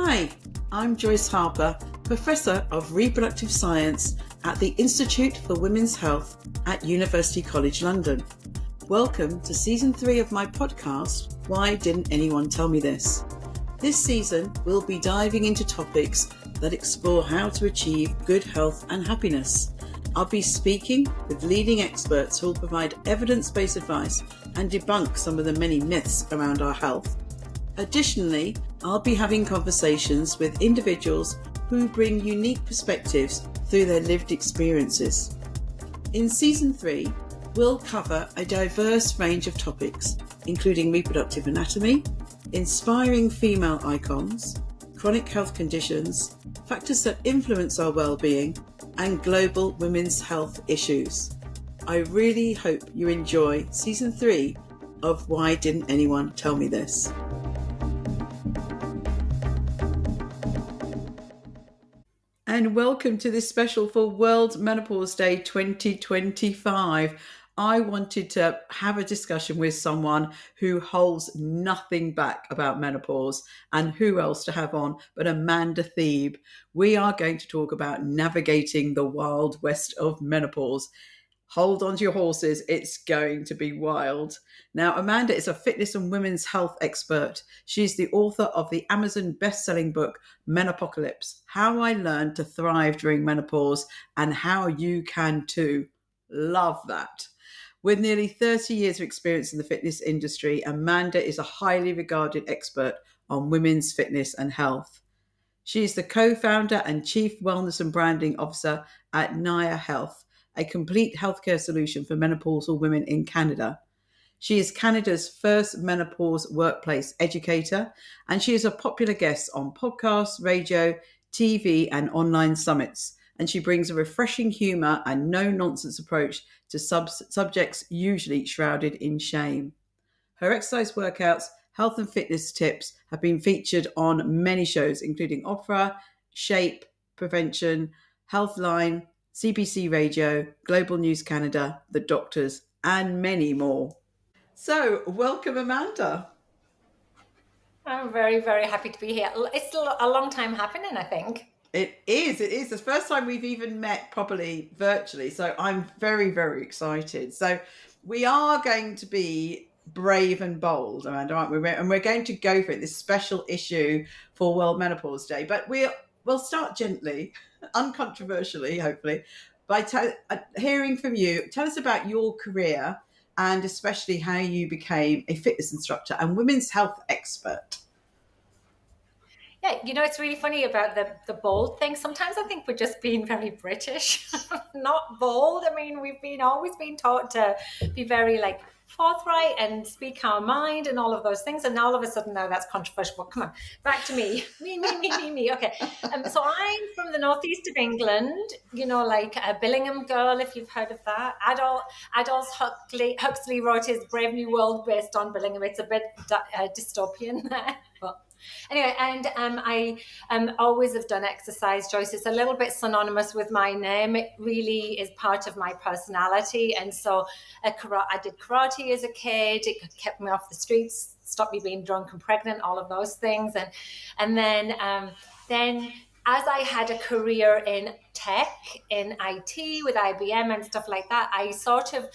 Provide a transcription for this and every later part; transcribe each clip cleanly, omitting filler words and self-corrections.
Hi, I'm Joyce Harper, Professor of Reproductive Science at the Institute for Women's Health at University College London. Welcome to Season 3 of my podcast, Why Didn't Anyone Tell Me This? This season, we'll be diving into topics that explore how to achieve good health and happiness. I'll be speaking with leading experts who will provide evidence-based advice and debunk some of the many myths around our health. Additionally, I'll be having conversations with individuals who bring unique perspectives through their lived experiences. In Season 3, we'll cover a diverse range of topics, including reproductive anatomy, inspiring female icons, chronic health conditions, factors that influence our well-being, and global women's health issues. I really hope you enjoy Season 3 of Why Didn't Anyone Tell Me This? And welcome to this special for World Menopause Day 2025. I wanted to have a discussion with someone who holds nothing back about menopause, and who else to have on but Amanda Thebe. We are going to talk about navigating the wild west of menopause. Hold on to your horses, it's going to be wild. Now, Amanda is a fitness and women's health expert. She's the author of the Amazon best-selling book, Menopocalypse, How I Learned to Thrive During Menopause and How You Can Too. Love that. With nearly 30 years of experience in the fitness industry, Amanda is a highly regarded expert on women's fitness and health. She is the co-founder and chief wellness and branding officer at Naya Health, a complete healthcare solution for menopausal women in Canada. She is Canada's first menopause workplace educator, and she is a popular guest on podcasts, radio, TV, and online summits. And she brings a refreshing humour and no-nonsense approach to subjects usually shrouded in shame. Her exercise workouts, health and fitness tips have been featured on many shows, including Oprah, Shape, Prevention, Healthline, CBC Radio, Global News Canada, The Doctors, and many more. So, welcome, Amanda. I'm very, very happy to be here. It's still a long time happening, I think. It is. The first time we've even met properly virtually. So I'm very, very excited. So we are going to be brave and bold, Amanda, aren't we? And we're going to go for it, this special issue for World Menopause Day. But we'll start gently, uncontroversially, hopefully, by hearing from you. Tell us about your career and especially how you became a fitness instructor and women's health expert. Yeah, it's really funny about the bold thing. Sometimes I think we're just being very British, not bold. I mean, we've always been taught to be very forthright and speak our mind and all of those things. And now all of a sudden now that's controversial. But come on, back to me. Me. Okay. So I'm from the northeast of England, like a Billingham girl, if you've heard of that. Aldous Huxley wrote his Brave New World based on Billingham. It's a bit dystopian there, but anyway, and I always have done exercise, Joyce. It's a little bit synonymous with my name. It really is part of my personality. And so I did karate as a kid. It kept me off the streets, stopped me being drunk and pregnant, all of those things. And then as I had a career in tech, in IT with IBM and stuff like that, I sort of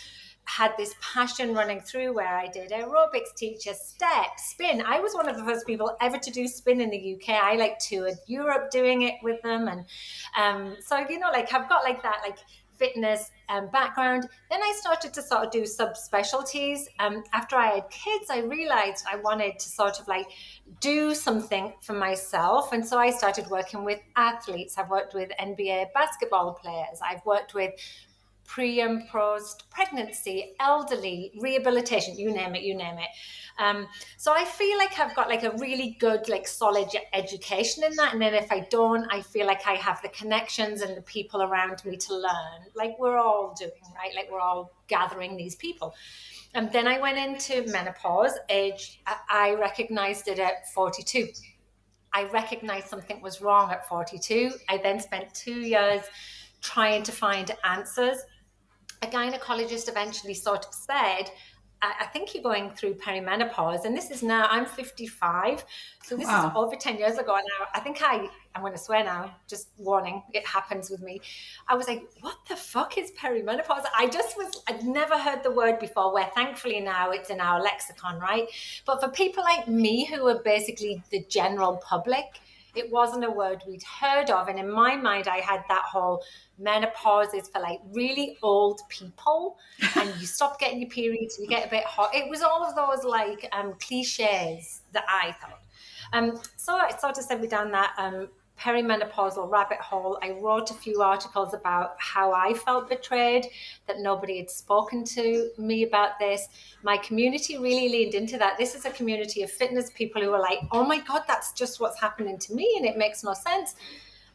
had this passion running through where I did aerobics teacher, step, spin. I was one of the first people ever to do spin in the UK. I toured Europe doing it with them. And so, I've got that fitness background. Then I started to sort of do subspecialties. After I had kids, I realized I wanted to sort of do something for myself. And so I started working with athletes. I've worked with NBA basketball players. I've worked with pre and post pregnancy, elderly, rehabilitation, you name it. So I feel like I've got a really good, solid education in that. And then if I don't, I feel like I have the connections and the people around me to learn, like we're all doing, right? Like we're all gathering these people. And then I went into menopause age. I recognized it at 42. I recognized something was wrong at 42. I then spent 2 years trying to find answers. A gynecologist eventually sort of said, I think you're going through perimenopause, and this is now, I'm 55, so this is Wow. over 10 years ago now. I think I'm going to swear now, just warning, it happens with me. I was like, what the fuck is perimenopause? I'd never heard the word before, where thankfully now it's in our lexicon, right? But for people like me who are basically the general public, it wasn't a word we'd heard of. And in my mind, I had that whole menopause is for like really old people, and you stop getting your periods, you get a bit hot. It was all of those like cliches that I thought. So it sort of sent me down that perimenopausal rabbit hole. I wrote a few articles about how I felt betrayed, that nobody had spoken to me about this. My community really leaned into that. This is a community of fitness people who are like, oh my God, that's just what's happening to me, and it makes no sense.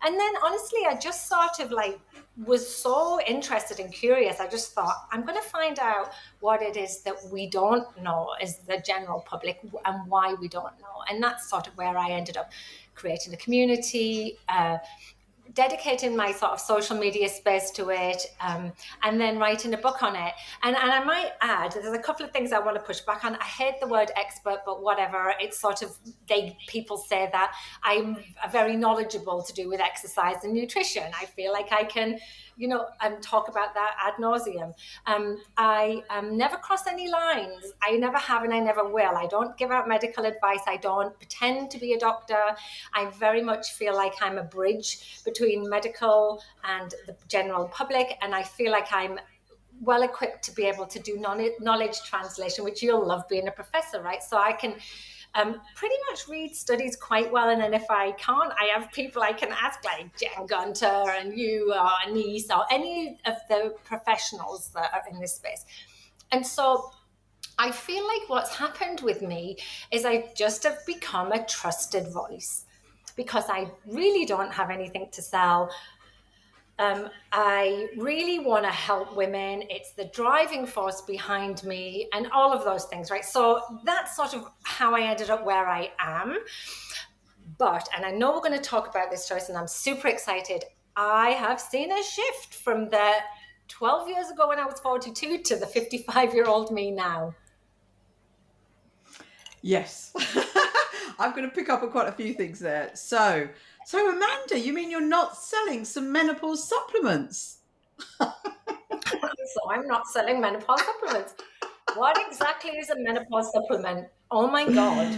And then honestly, I just sort of like was so interested and curious. I just thought, I'm going to find out what it is that we don't know as the general public, and why we don't know. And that's sort of where I ended up creating a community, dedicating my sort of social media space to it, and then writing a book on it. And I might add, there's a couple of things I want to push back on. I hate the word expert, but whatever. It's sort of, people say that I'm very knowledgeable to do with exercise and nutrition. I feel like I can, talk about that ad nauseum. I never cross any lines. I never have, and I never will. I don't give out medical advice. I don't pretend to be a doctor. I very much feel like I'm a bridge between medical and the general public, and I feel like I'm well equipped to be able to do knowledge translation, which you'll love being a professor, right? So I can pretty much read studies quite well, and then if I can't, I have people I can ask, like Jen Gunter and you or Anise or any of the professionals that are in this space. And so I feel like what's happened with me is I just have become a trusted voice, because I really don't have anything to sell. I really want to help women. It's the driving force behind me and all of those things, right? So that's sort of how I ended up where I am. But, and I know we're going to talk about this, Joyce, and I'm super excited, I have seen a shift from the 12 years ago when I was 42 to the 55-year-old me now. Yes. I'm going to pick up on quite a few things there. So Amanda, you mean you're not selling some menopause supplements? So I'm not selling menopause supplements. What exactly is a menopause supplement? Oh my God.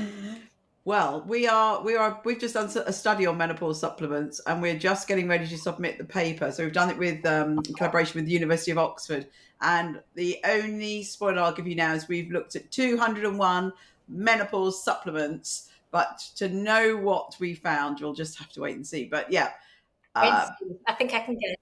Well, we've just done a study on menopause supplements, and we're just getting ready to submit the paper. So we've done it with in collaboration with the University of Oxford. And the only spoiler I'll give you now is we've looked at 201 menopause supplements, but to know what we found, you'll just have to wait and see. But yeah, I think I can get it.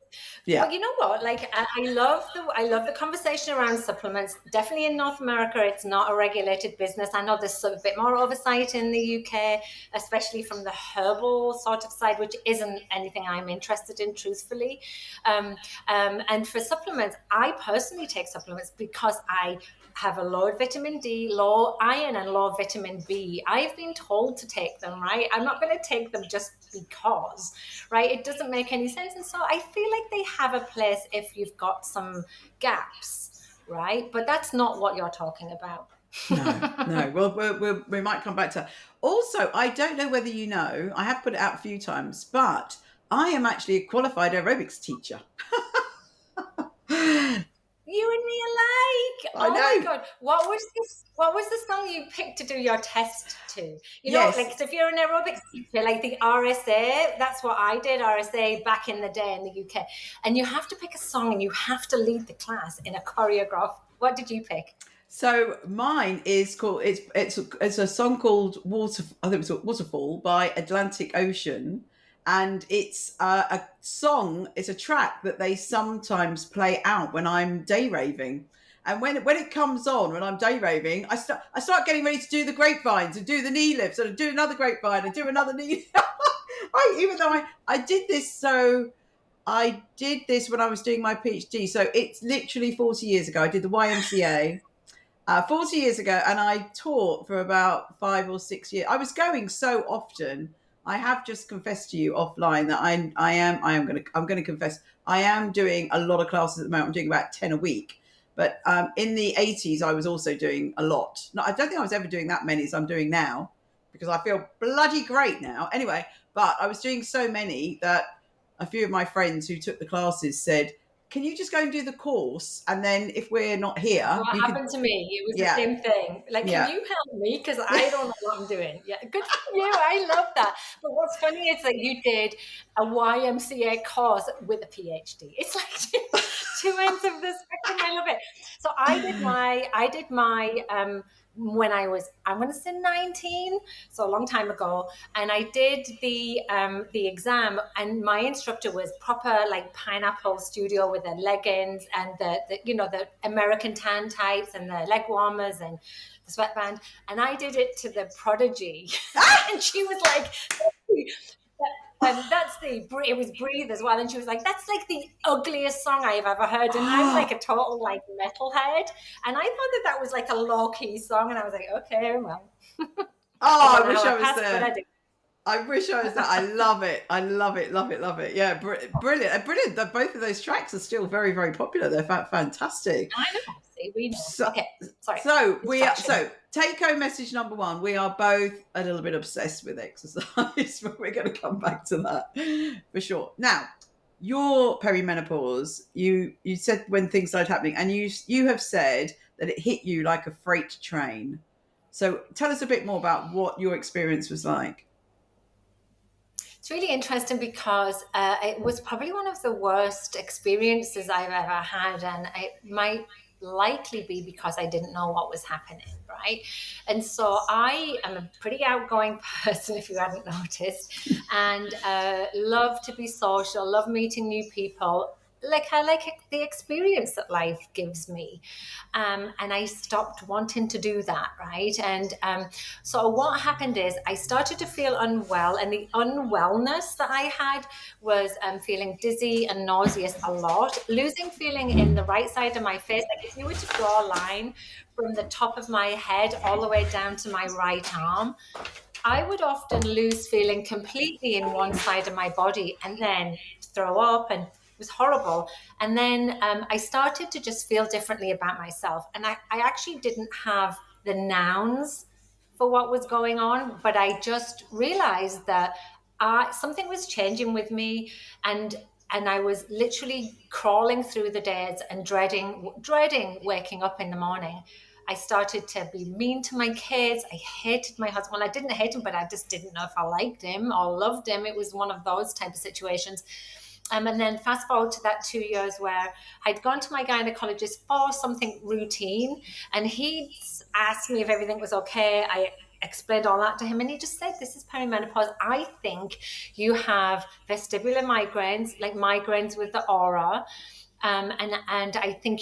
yeah. But you know what? Like I love the conversation around supplements. Definitely in North America, it's not a regulated business. I know there's a bit more oversight in the UK, especially from the herbal sort of side, which isn't anything I'm interested in, truthfully. And for supplements, I personally take supplements because I have a low vitamin D, low iron, and low vitamin B. I've been told to take them, right? I'm not going to take them just because, right? It doesn't make any sense. And so I feel like they have a place if you've got some gaps, right? But that's not what you're talking about. No. Well, we might come back to that. Also, I don't know whether you know, I have put it out a few times, but I am actually a qualified aerobics teacher. You and me alike. I Oh know. my God. What was the song you picked to do your test to? You know, Yes. like if you're an aerobics teacher, like the RSA, that's what I did, RSA back in the day in the UK. And you have to pick a song and you have to lead the class in a choreograph. What did you pick? So mine is called it's a song called I think it's Waterfall by Atlantic Ocean, and it's a song. It's a track that they sometimes play out when I'm day raving, and when it comes on when I'm day raving, I start getting ready to do the grapevines and do the knee lifts and do another grapevine and do another knee. Even though I did this so. I did this when I was doing my PhD, so it's literally 40 years ago. I did the YMCA, 40 years ago, and I taught for about 5 or 6 years. I was going so often. I have just confessed to you offline that I'm going to confess I am doing a lot of classes at the moment. I'm doing about 10 a week, But in the 80s, I was also doing a lot. No, I don't think I was ever doing that many as I'm doing now, because I feel bloody great now. Anyway, but I was doing so many that a few of my friends who took the classes said, can you just go and do the course? And then if we're not here, What you could, happened to me? It was the yeah, same thing. Like, can yeah. you help me? Because I don't know what I'm doing. Yeah, good for you. I love that. But what's funny is that you did a YMCA course with a PhD. It's like two ends of the spectrum. I love it. So I did my when I'm going to say 19, so a long time ago, and I did the exam, and my instructor was proper like pineapple studio with the leggings and the American tan tights and the leg warmers and the sweatband, and I did it to the Prodigy, and she was like. It was Breathe as well, and she was like, "That's like the ugliest song I've ever heard," and I'm like a total like metalhead, and I thought that was like a low key song, and I was like, "Okay, well, I Oh, don't I know wish how I I was passed, but I there. did." I wish I was there. I love it. I love it. Love it. Love it. Yeah, brilliant. Brilliant. Both of those tracks are still very, very popular. They're fantastic. I know. See, we know. So, Okay, sorry, so we are. distraction. So take home message number one: we are both a little bit obsessed with exercise, but we're going to come back to that for sure. Now, your perimenopause. You said when things started happening, and you have said that it hit you like a freight train. So tell us a bit more about what your experience was like. It's really interesting because it was probably one of the worst experiences I've ever had, and it might likely be because I didn't know what was happening, right? And so I am a pretty outgoing person, if you hadn't noticed, and love to be social, love meeting new people. Like I like the experience that life gives me, and I stopped wanting to do that, right? And so what happened is I started to feel unwell, and the unwellness that I had was feeling dizzy and nauseous a lot, losing feeling in the right side of my face. Like if you were to draw a line from the top of my head all the way down to my right arm, I would often lose feeling completely in one side of my body and then throw up, and it was horrible. And then I started to just feel differently about myself. And I actually didn't have the nouns for what was going on, but I just realized that something was changing with me, and I was literally crawling through the days and dreading waking up in the morning. I started to be mean to my kids. I hated my husband. Well, I didn't hate him, but I just didn't know if I liked him or loved him. It was one of those type of situations. And then fast forward to that 2 years where I'd gone to my gynecologist for something routine, and he asked me if everything was okay. I explained all that to him, and he just said, "This is perimenopause. I think you have vestibular migraines, like migraines with the aura. And I think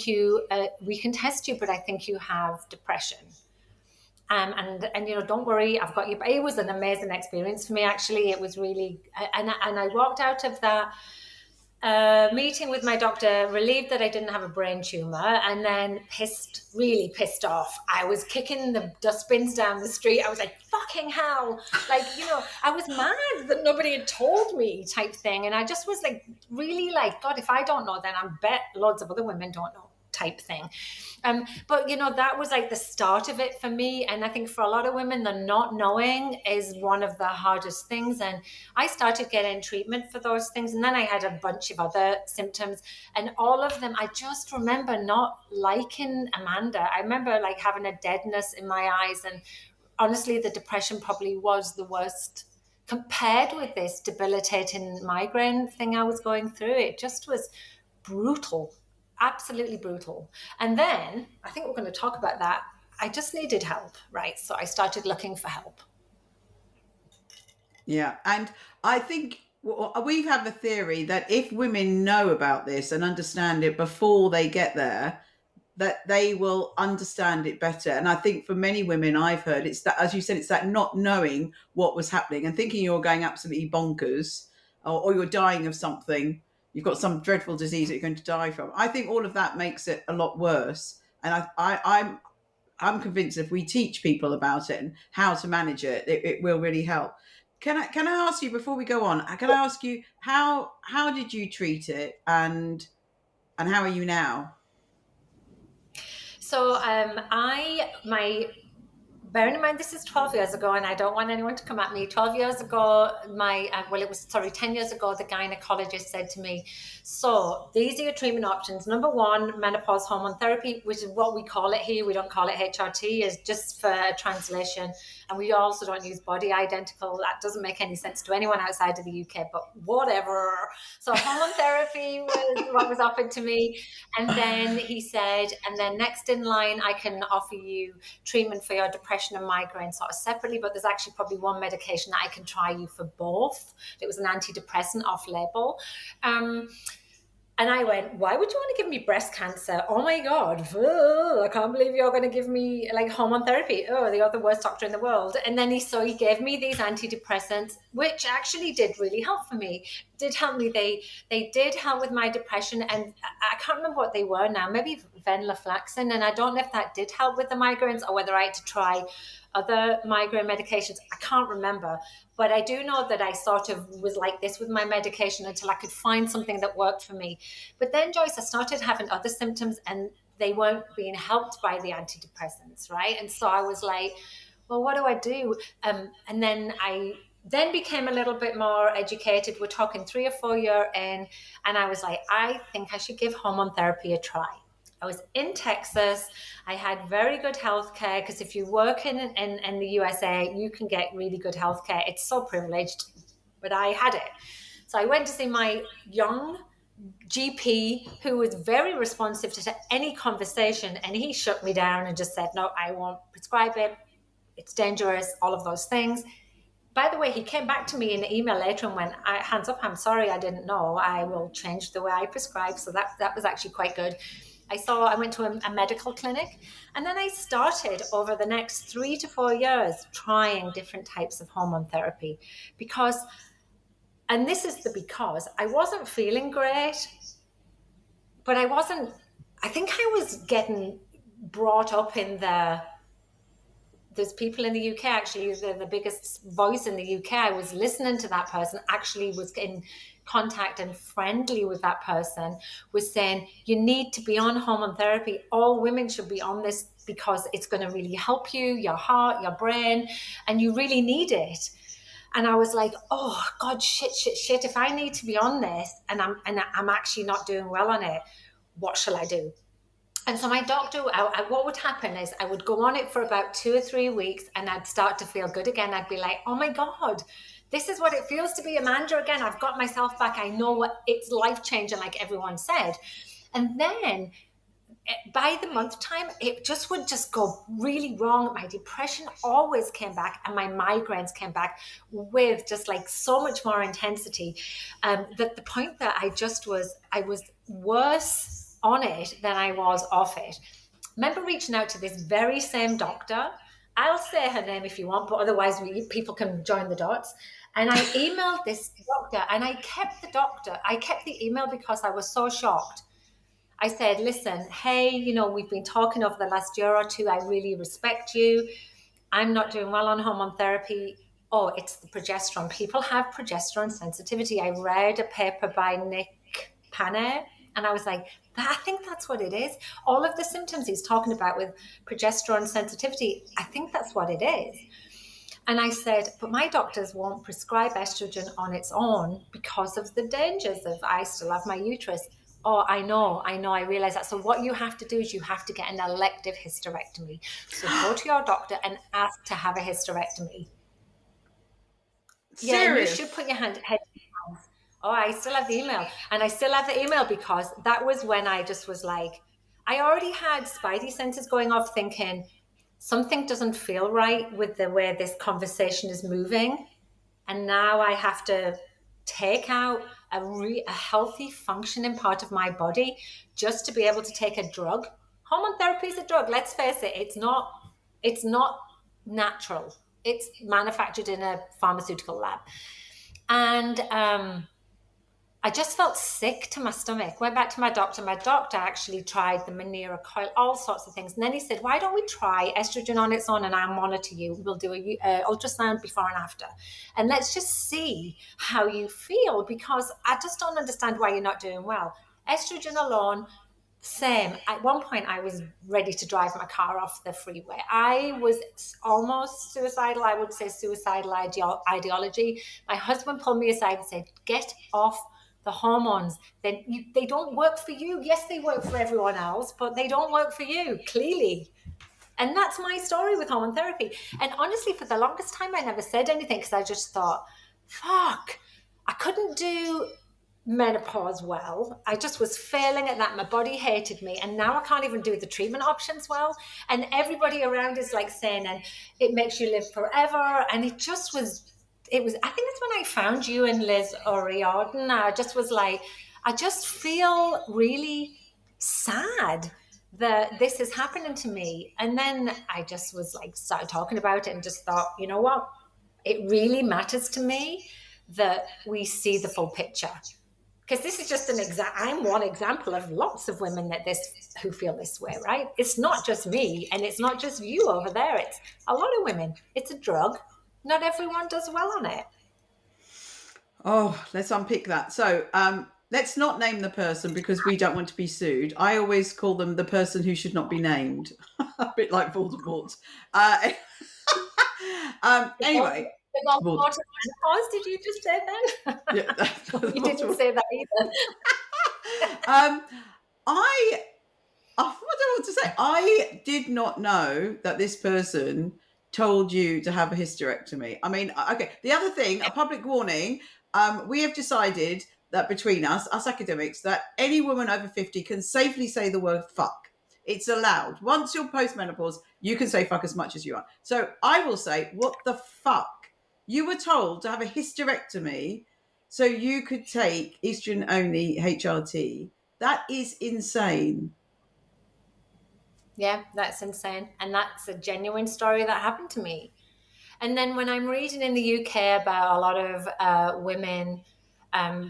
we can test you, but I think you have depression. And don't worry, I've got you." It was an amazing experience for me, actually. It was really, and I walked out of that meeting with my doctor, relieved that I didn't have a brain tumor, and then really pissed off. I was kicking the dustbins down the street. I was like, fucking hell. Like, I was mad that nobody had told me type thing. And I just was like, really like, God, if I don't know, then I bet loads of other women don't know type thing. But that was like the start of it for me. And I think for a lot of women, the not knowing is one of the hardest things. And I started getting treatment for those things. And then I had a bunch of other symptoms, and all of them, I just remember not liking Amanda. I remember like having a deadness in my eyes. And honestly, the depression probably was the worst compared with this debilitating migraine thing I was going through. It just was brutal, absolutely brutal. And then I think we're going to talk about that. I just needed help, right? So I started looking for help. Yeah, and I think we have a theory that if women know about this and understand it before they get there, that they will understand it better. And I think for many women I've heard, it's that, as you said, it's that not knowing what was happening and thinking you're going absolutely bonkers, or you're dying of something. You've got some dreadful disease that you're going to die from. I think all of that makes it a lot worse. And I'm convinced if we teach people about it and how to manage it, it will really help. Can I ask you before we go on? Can I ask you how did you treat it, and how are you now? So my bearing in mind this is 12 years ago, and I don't want anyone to come at me. 12 years ago, it was, sorry, 10 years ago, the gynecologist said to me, so these are your treatment options. Number one, menopause hormone therapy, which is what we call it here. We don't call it HRT, is just for translation. And we also don't use body identical. That doesn't make any sense to anyone outside of the UK, but whatever. So hormone therapy was what was offered to me. And then he said, and then next in line, I can offer you treatment for your depression and migraine sort of separately, but there's actually probably one medication that I can try you for both. It was an antidepressant off label. And I went, why would you want to give me breast cancer? Oh my God. Ugh, I can't believe you're going to give me like hormone therapy. Oh, you're the worst doctor in the world. And then he gave me these antidepressants, which actually did really help for me. Did help me. They did help with my depression. And I can't remember what they were now, maybe venlafaxine. And I don't know if that did help with the migraines or whether I had to try other migraine medications. I can't remember. But I do know that I sort of was like this with my medication until I could find something that worked for me. But then, Joyce, I started having other symptoms and they weren't being helped by the antidepressants, right? And so I was like, well, what do I do? And then I then became a little bit more educated. We're talking 3 or 4 years in, and I was like, I think I should give hormone therapy a try. I was in Texas. I had very good health care because if you work in the USA, you can get really good health care. It's so privileged, but I had it. So I went to see my young GP who was very responsive to any conversation, and he shut me down and just said, no, I won't prescribe it. It's dangerous, all of those things. By the way, he came back to me in an email later and went, hands up, I'm sorry, I didn't know. I will change the way I prescribe. So that was actually quite good. I went to a medical clinic, and then I started over the next 3 to 4 years trying different types of hormone therapy because I wasn't feeling great, but I think I was getting brought up in there's people in the UK, actually, the biggest voice in the UK. I was listening to that person, actually was in contact and friendly with that person, was saying, you need to be on hormone therapy. All women should be on this because it's going to really help you, your heart, your brain, and you really need it. And I was like, oh God, shit. If I need to be on this and I'm actually not doing well on it, what shall I do? And so my doctor, what would happen is I would go on it for about 2 or 3 weeks and I'd start to feel good again. I'd be like, oh my God, this is what it feels to be Amanda again. I've got myself back. I know what it's life changing, like everyone said. And then by the month time, it would go really wrong. My depression always came back and my migraines came back with just like so much more intensity. That the point that I was worse on it than I was off it. Remember reaching out to this very same doctor. I'll say her name if you want, but otherwise people can join the dots. And I emailed this doctor and I kept the email because I was so shocked. I said, listen, hey, we've been talking over the last year or two. I really respect you. I'm not doing well on hormone therapy. Oh, it's the progesterone. People have progesterone sensitivity. I read a paper by Nick Panay, and I was like, I think that's what it is. All of the symptoms he's talking about with progesterone sensitivity, I think that's what it is. And I said, but my doctors won't prescribe estrogen on its own because of the dangers of I still have my uterus. Oh, I know, I realize that. So what you have to do is you have to get an elective hysterectomy. So go to your doctor and ask to have a hysterectomy. Yeah, and you should Serious? put your head in your hands. Oh, I still have the email. And I still have the email because that was when I just was like, I already had spidey senses going off thinking something doesn't feel right with the way this conversation is moving. And now I have to take out a healthy functioning part of my body just to be able to take a drug. Hormone therapy is a drug. Let's face it. It's not natural. It's manufactured in a pharmaceutical lab. And I just felt sick to my stomach. Went back to my doctor. My doctor actually tried the Manera coil, all sorts of things. And then he said, why don't we try estrogen on its own and I'll monitor you. We'll do a ultrasound before and after. And let's just see how you feel because I just don't understand why you're not doing well. Estrogen alone, Same. At one point, I was ready to drive my car off the freeway. I was almost suicidal. I would say suicidal ideology. My husband pulled me aside and said, "Get off the hormones. They don't work for you. Yes, they work for everyone else, but they don't work for you, clearly." And that's my story with hormone therapy. And honestly, for the longest time, I never said anything because I just thought, fuck, I couldn't do menopause well. I just was failing at that. My body hated me. And now I can't even do the treatment options well. And everybody around is like saying, and it makes you live forever. And it just was, I think that's when I found you and Liz O'Riordan. I just was like, I just feel really sad that this is happening to me. And then I just was like, started talking about it and just thought, you know what? It really matters to me that we see the full picture. Because this is just I'm one example of lots of women who feel this way, right? It's not just me and it's not just you over there. It's a lot of women. It's a drug. Not everyone does well on it. Oh, let's unpick that. So, let's not name the person because we don't want to be sued. I always call them the person who should not be named, a bit like Voldemort. Anyway, The Voldemort of menopause, did you just say then? yeah, You didn't say that either. I what do I want to say? I did not know that this person told you to have a hysterectomy. I mean, okay. The other thing, a public warning. We have decided that between us academics, that any woman over 50 can safely say the word fuck. It's allowed. Once you're postmenopause, you can say fuck as much as you want. So I will say, what the fuck? You were told to have a hysterectomy so you could take estrogen-only HRT. That is insane. Yeah, that's insane. And that's a genuine story that happened to me. And then when I'm reading in the UK about a lot of women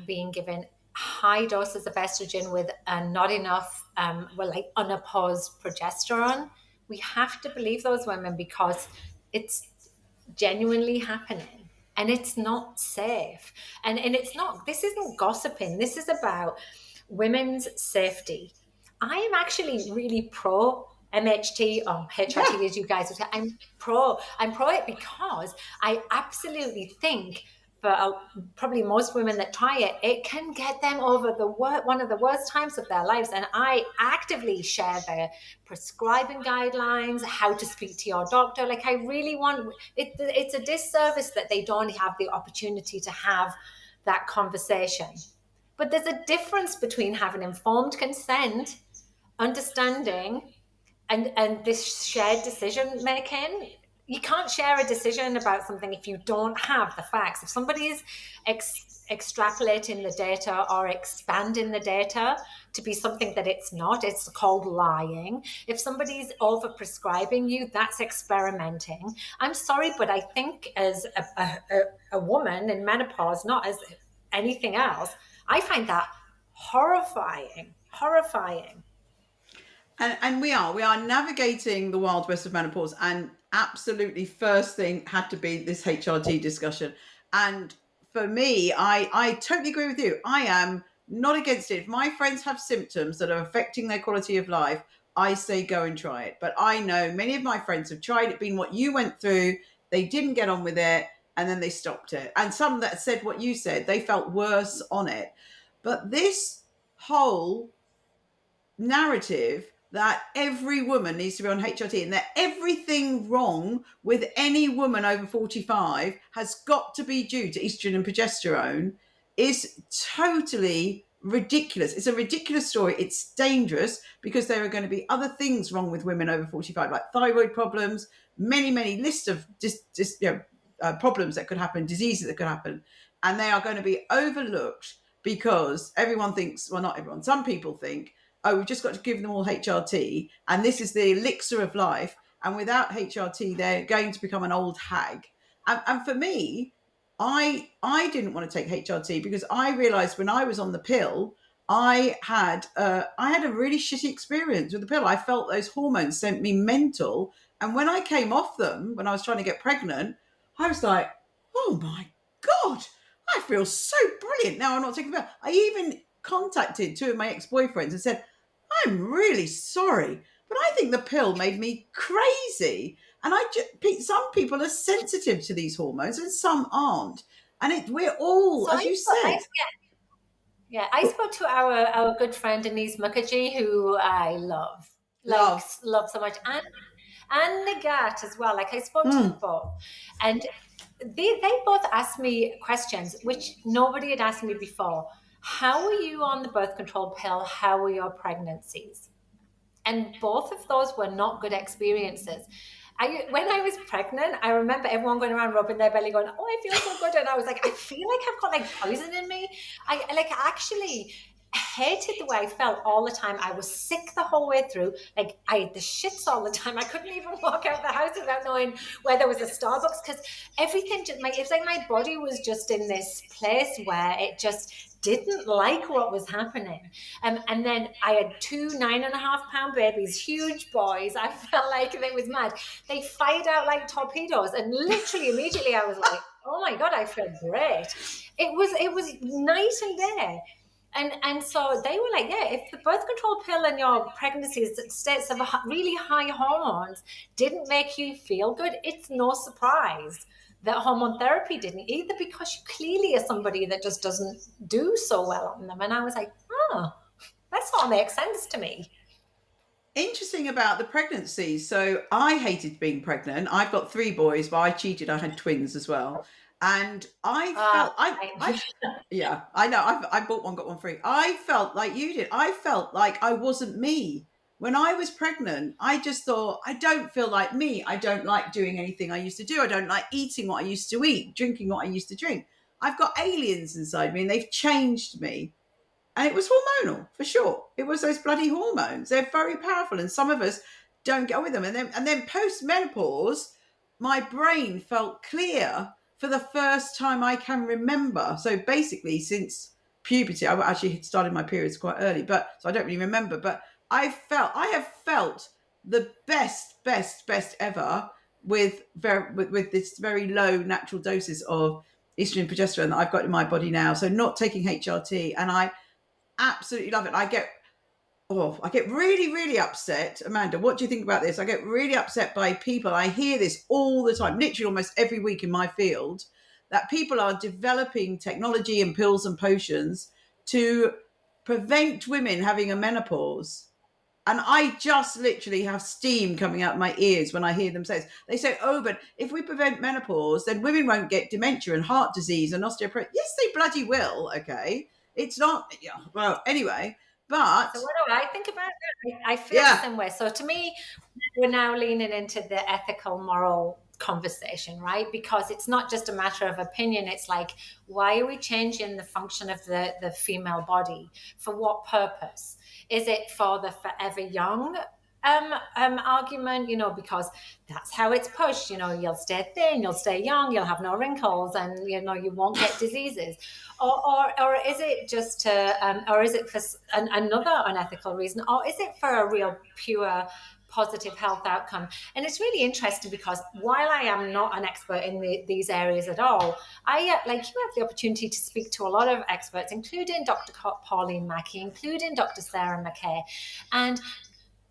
being given high doses of estrogen with not enough, like unopposed progesterone, we have to believe those women because it's genuinely happening and it's not safe. And it's not, this isn't gossiping. This is about women's safety. I am actually really pro MHT or Yeah. HRT, as you guys would say. I'm pro it because I absolutely think for probably most women that try it, it can get them over one of the worst times of their lives. And I actively share the prescribing guidelines, how to speak to your doctor. Like I really want it. It's a disservice that they don't have the opportunity to have that conversation. But there's a difference between having informed consent, understanding, and this shared decision making. You can't share a decision about something if you don't have the facts. If somebody is extrapolating the data or expanding the data to be something that it's not, it's called lying. If somebody's over prescribing you, that's experimenting. I'm sorry, but I think as a woman in menopause, not as anything else, I find that horrifying. And we are navigating the wild west of menopause, and absolutely first thing had to be this HRT discussion. And for me, I totally agree with you. I am not against it. If my friends have symptoms that are affecting their quality of life, I say go and try it. But I know many of my friends have tried it, been what you went through, they didn't get on with it, and then they stopped it. And some that said what you said, they felt worse on it. But this whole narrative that every woman needs to be on HRT and that everything wrong with any woman over 45 has got to be due to estrogen and progesterone is totally ridiculous. It's a ridiculous story. It's dangerous because there are going to be other things wrong with women over 45, like thyroid problems, many lists of problems that could happen, diseases that could happen, and they are going to be overlooked because everyone thinks, well, not everyone, some people think, oh, we've just got to give them all HRT, and this is the elixir of life. And without HRT, they're going to become an old hag. And for me, I didn't want to take HRT because I realized when I was on the pill, I had a really shitty experience with the pill. I felt those hormones sent me mental. And when I came off them, when I was trying to get pregnant, I was like, oh my God, I feel so brilliant now I'm not taking the pill. I even contacted two of my ex-boyfriends and said, I'm really sorry, but I think the pill made me crazy. And some people are sensitive to these hormones and some aren't. And we're all, So as you said, yeah, I spoke to our good friend Denise Mukherjee, who I love, like love. love so much, and Nagat as well. Like I spoke to them Mm, both, and they both asked me questions which nobody had asked me before. How were you on the birth control pill? How were your pregnancies? And both of those were not good experiences. When I was pregnant, I remember everyone going around rubbing their belly, going, "Oh, I feel so good," and I was like, "I feel like I've got like poison in me." I like actually hated the way I felt all the time. I was sick the whole way through. Like I had the shits all the time. I couldn't even walk out the house without knowing where there was a Starbucks because everything just it's like my body was just in this place where it just didn't like what was happening. And then I had two 9.5 pound babies, huge boys. I felt like it was mad. They fired out like torpedoes, and literally immediately I was like, "Oh my god, I feel great." It was night and day. And so they were like, yeah, if the birth control pill and your pregnancy states of really high hormones didn't make you feel good, it's no surprise that hormone therapy didn't either, because you clearly are somebody that just doesn't do so well on them. And I was like, oh, that all makes sense to me. Interesting about the pregnancy. So I hated being pregnant. I've got three boys, but I cheated. I had twins as well. And I Uh, felt, I yeah, I know. I bought one, got one free. I felt like you did. I felt like I wasn't me. When I was pregnant, I just thought, I don't feel like me. I don't like doing anything I used to do. I don't like eating what I used to eat, drinking what I used to drink. I've got aliens inside me and they've changed me. And it was hormonal for sure. It was those bloody hormones. They're very powerful, and some of us don't get on with them. And then post menopause, my brain felt clear for the first time I can remember. So basically, since puberty, I actually had started my periods quite early, but so I don't really remember. But I have felt the best ever with this very low natural doses of estrogen and progesterone that I've got in my body now. So not taking HRT, and I absolutely love it. I get really, really upset. Amanda, what do you think about this? I get really upset by people. I hear this all the time, literally almost every week in my field, that people are developing technology and pills and potions to prevent women having a menopause. And I just literally have steam coming out my ears when I hear them say this. They say, oh, but if we prevent menopause, then women won't get dementia and heart disease and osteoporosis. Yes, they bloody will. Okay. It's not, yeah, well, anyway, So but what do I think about that? I feel the yeah, same way. So to me, we're now leaning into the ethical, moral conversation, right? Because it's not just a matter of opinion. It's like, why are we changing the function of the female body? For what purpose? Is it for the forever young argument, because that's how it's pushed, you'll stay thin, you'll stay young, you'll have no wrinkles, and you won't get diseases, or is it just or is it for another unethical reason, or is it for a real pure positive health outcome? And it's really interesting because while I am not an expert in these areas at all, I like you have the opportunity to speak to a lot of experts, including Dr. Pauline Mackey, including Dr. Sarah McKay, and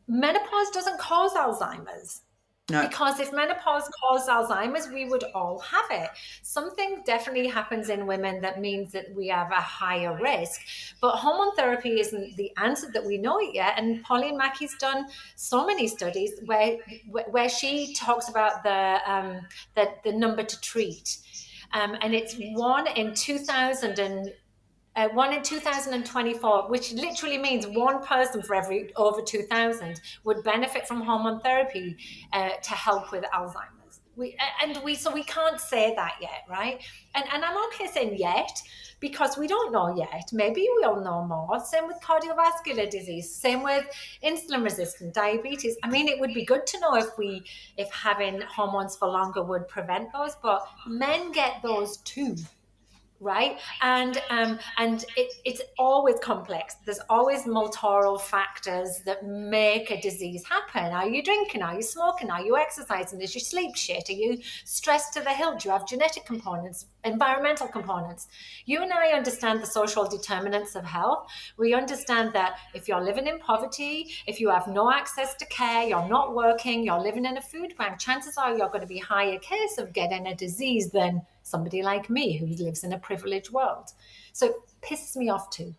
menopause doesn't cause Alzheimer's. no, Because if menopause caused Alzheimer's, we would all have it. Something definitely happens in women that means that we have a higher risk. But hormone therapy isn't the answer that we know it yet. And Pauline Mackey's done so many studies where she talks about the number to treat. And it's 1 in 2024, which literally means one person for every over 2,000 would benefit from hormone therapy to help with Alzheimer's. So we can't say that yet, right? And I'm okay saying yet because we don't know yet. Maybe we'll know more. Same with cardiovascular disease. Same with insulin-resistant diabetes. I mean, it would be good to know if having hormones for longer would prevent those, but men get those too. right? And it's always complex. There's always multiple factors that make a disease happen. Are you drinking? Are you smoking? Are you exercising? Is your sleep shit? Are you stressed to the hilt? Do you have genetic components, environmental components? You and I understand the social determinants of health. We understand that if you're living in poverty, if you have no access to care, you're not working, you're living in a food bank, chances are you're going to be higher case of getting a disease than somebody like me who lives in a privileged world. So it pisses me off too.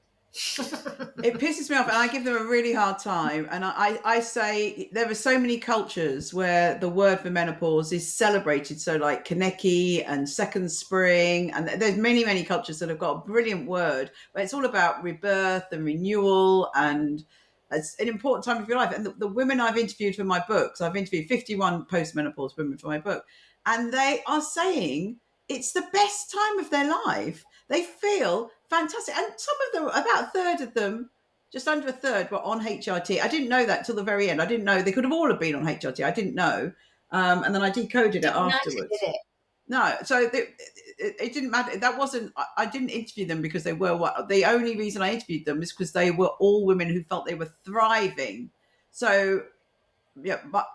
It pisses me off, and I give them a really hard time. And I say there are so many cultures where the word for menopause is celebrated. So, like Kaneki and Second Spring, and there's many cultures that have got a brilliant word, but it's all about rebirth and renewal, and it's an important time of your life. And the women I've interviewed for my books, I've interviewed 51 postmenopause women for my book, and they are saying it's the best time of their life. They feel fantastic. And some of them, about a third of them, just under a third, were on HRT. I didn't know that till the very end. I didn't know. They could have all have been on HRT. I didn't know. And then I decoded it Didn't matter, did afterwards. it? No, so it didn't matter. That wasn't. I didn't interview them because they were what. The only reason I interviewed them is because they were all women who felt they were thriving. So yeah, but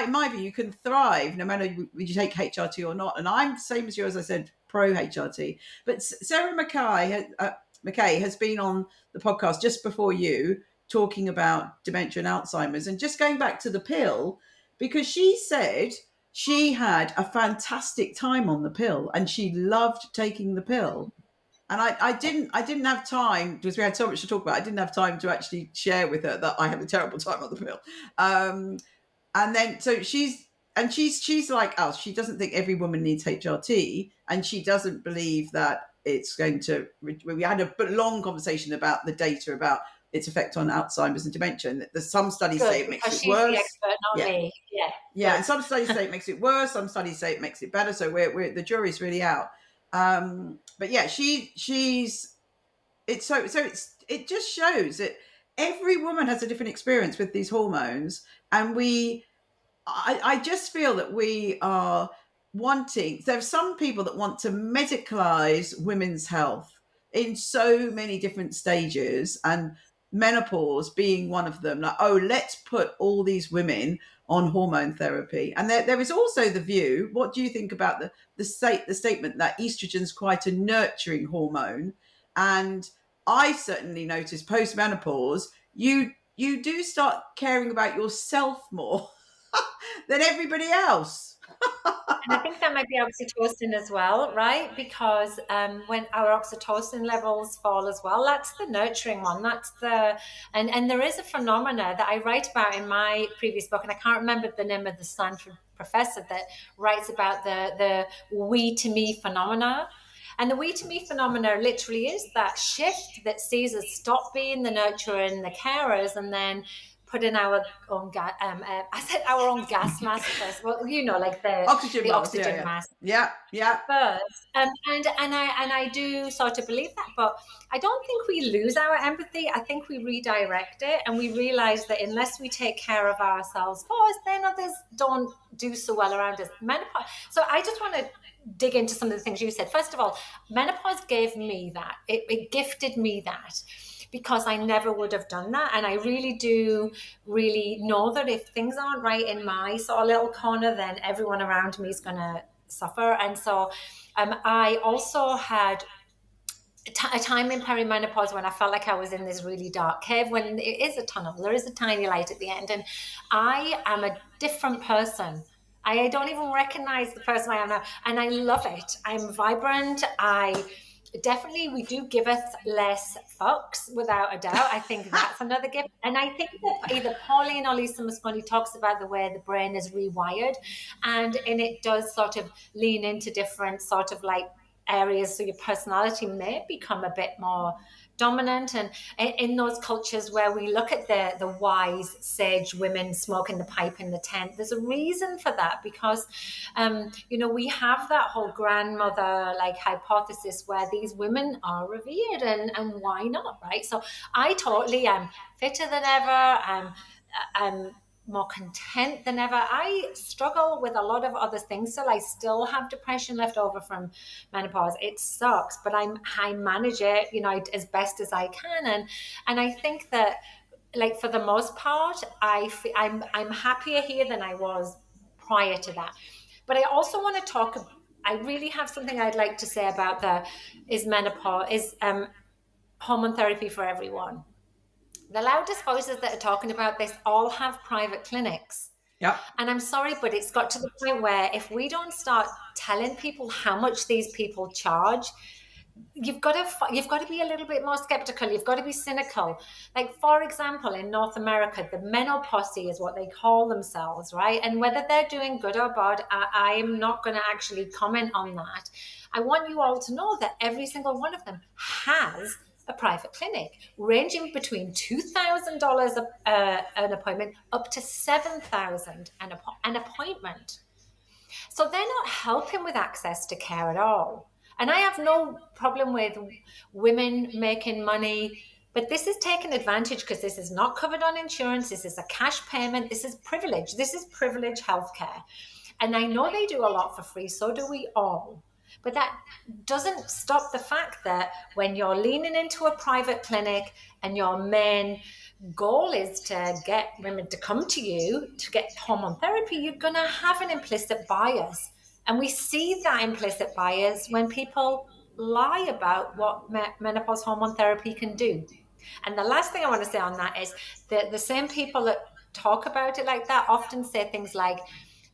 in my view, you can thrive no matter whether you take HRT or not. And I'm same as you, as I said, pro HRT. But Sarah McKay has been on the podcast just before you, talking about dementia and Alzheimer's, and just going back to the pill, because she said she had a fantastic time on the pill and she loved taking the pill. And I didn't have time because we had so much to talk about. I didn't have time to actually share with her that I had a terrible time on the pill. Um, and then so she's like us. She doesn't think every woman needs HRT, and she doesn't believe that it's going to. We had a long conversation about the data about its effect on Alzheimer's and dementia. And there's some studies Good, say it makes because it she's the worse. expert, not Yeah, me. Yeah, yeah, good. and some studies say it makes it worse. Some studies say it makes it better. So we're the jury's really out. But yeah, she's it just shows that every woman has a different experience with these hormones, and I just feel that we are wanting, there are some people that want to medicalize women's health in so many different stages, and menopause being one of them. Like, oh, let's put all these women on hormone therapy. And there is also the view, what do you think about the statement that estrogen is quite a nurturing hormone? And I certainly notice post menopause, you do start caring about yourself more than everybody else. And I think that might be oxytocin as well, right? Because when our oxytocin levels fall as well, that's the nurturing one. That's the and there is a phenomena that I write about in my previous book, and I can't remember the name of the Stanford professor that writes about the we to me phenomena. And the we to me phenomena literally is that shift that sees us stop being the nurturer and the carers, and then put in our own I said our own gas mask first. Well, like Oxygen the mask, yeah, oxygen yeah, mask yeah, yeah. first. And I do sort of believe that, but I don't think we lose our empathy. I think we redirect it, and we realize that unless we take care of ourselves first, then others don't do so well around us. Menopause. So I just want to dig into some of the things you said. First of all, menopause gave me that. It gifted me that, because I never would have done that. And I really do really know that if things aren't right in my sort of little corner, then everyone around me is going to suffer. And so I also had a time in perimenopause when I felt like I was in this really dark cave, when it is a tunnel, there is a tiny light at the end. And I am a different person. I don't even recognize the person I am now. And I love it. I'm vibrant. We do give us less fucks, without a doubt. I think that's another gift. And I think that either Pauline or Lisa Mosconi talks about the way the brain is rewired, and it does sort of lean into different sort of like areas, so your personality may become a bit more dominant. And in those cultures where we look at the wise sage women smoking the pipe in the tent, there's a reason for that, because we have that whole grandmother like hypothesis where these women are revered, and why not, right? So I totally am fitter than ever. I'm more content than ever. I struggle with a lot of other things still. I still have depression left over from menopause. It sucks, but I manage it, as best as I can. And I think that, like, for the most part, I'm happier here than I was prior to that. But I also want to talk. I really have something I'd like to say about the is menopause is hormone therapy for everyone. The loudest voices that are talking about this all have private clinics. Yep. And I'm sorry, but it's got to the point where if we don't start telling people how much these people charge, you've got to be a little bit more skeptical. You've got to be cynical. Like, for example, in North America, the menopause is what they call themselves, right? And whether they're doing good or bad, I am not going to actually comment on that. I want you all to know that every single one of them has a private clinic, ranging between $2,000 an appointment up to $7,000 an appointment. So they're not helping with access to care at all. And I have no problem with women making money, but this is taking advantage because this is not covered on insurance. This is a cash payment. This is privilege. This is privilege healthcare. And I know they do a lot for free, so do we all. But that doesn't stop the fact that when you're leaning into a private clinic and your main goal is to get women to come to you to get hormone therapy, you're going to have an implicit bias. And we see that implicit bias when people lie about what menopause hormone therapy can do. And the last thing I want to say on that is that the same people that talk about it like that often say things like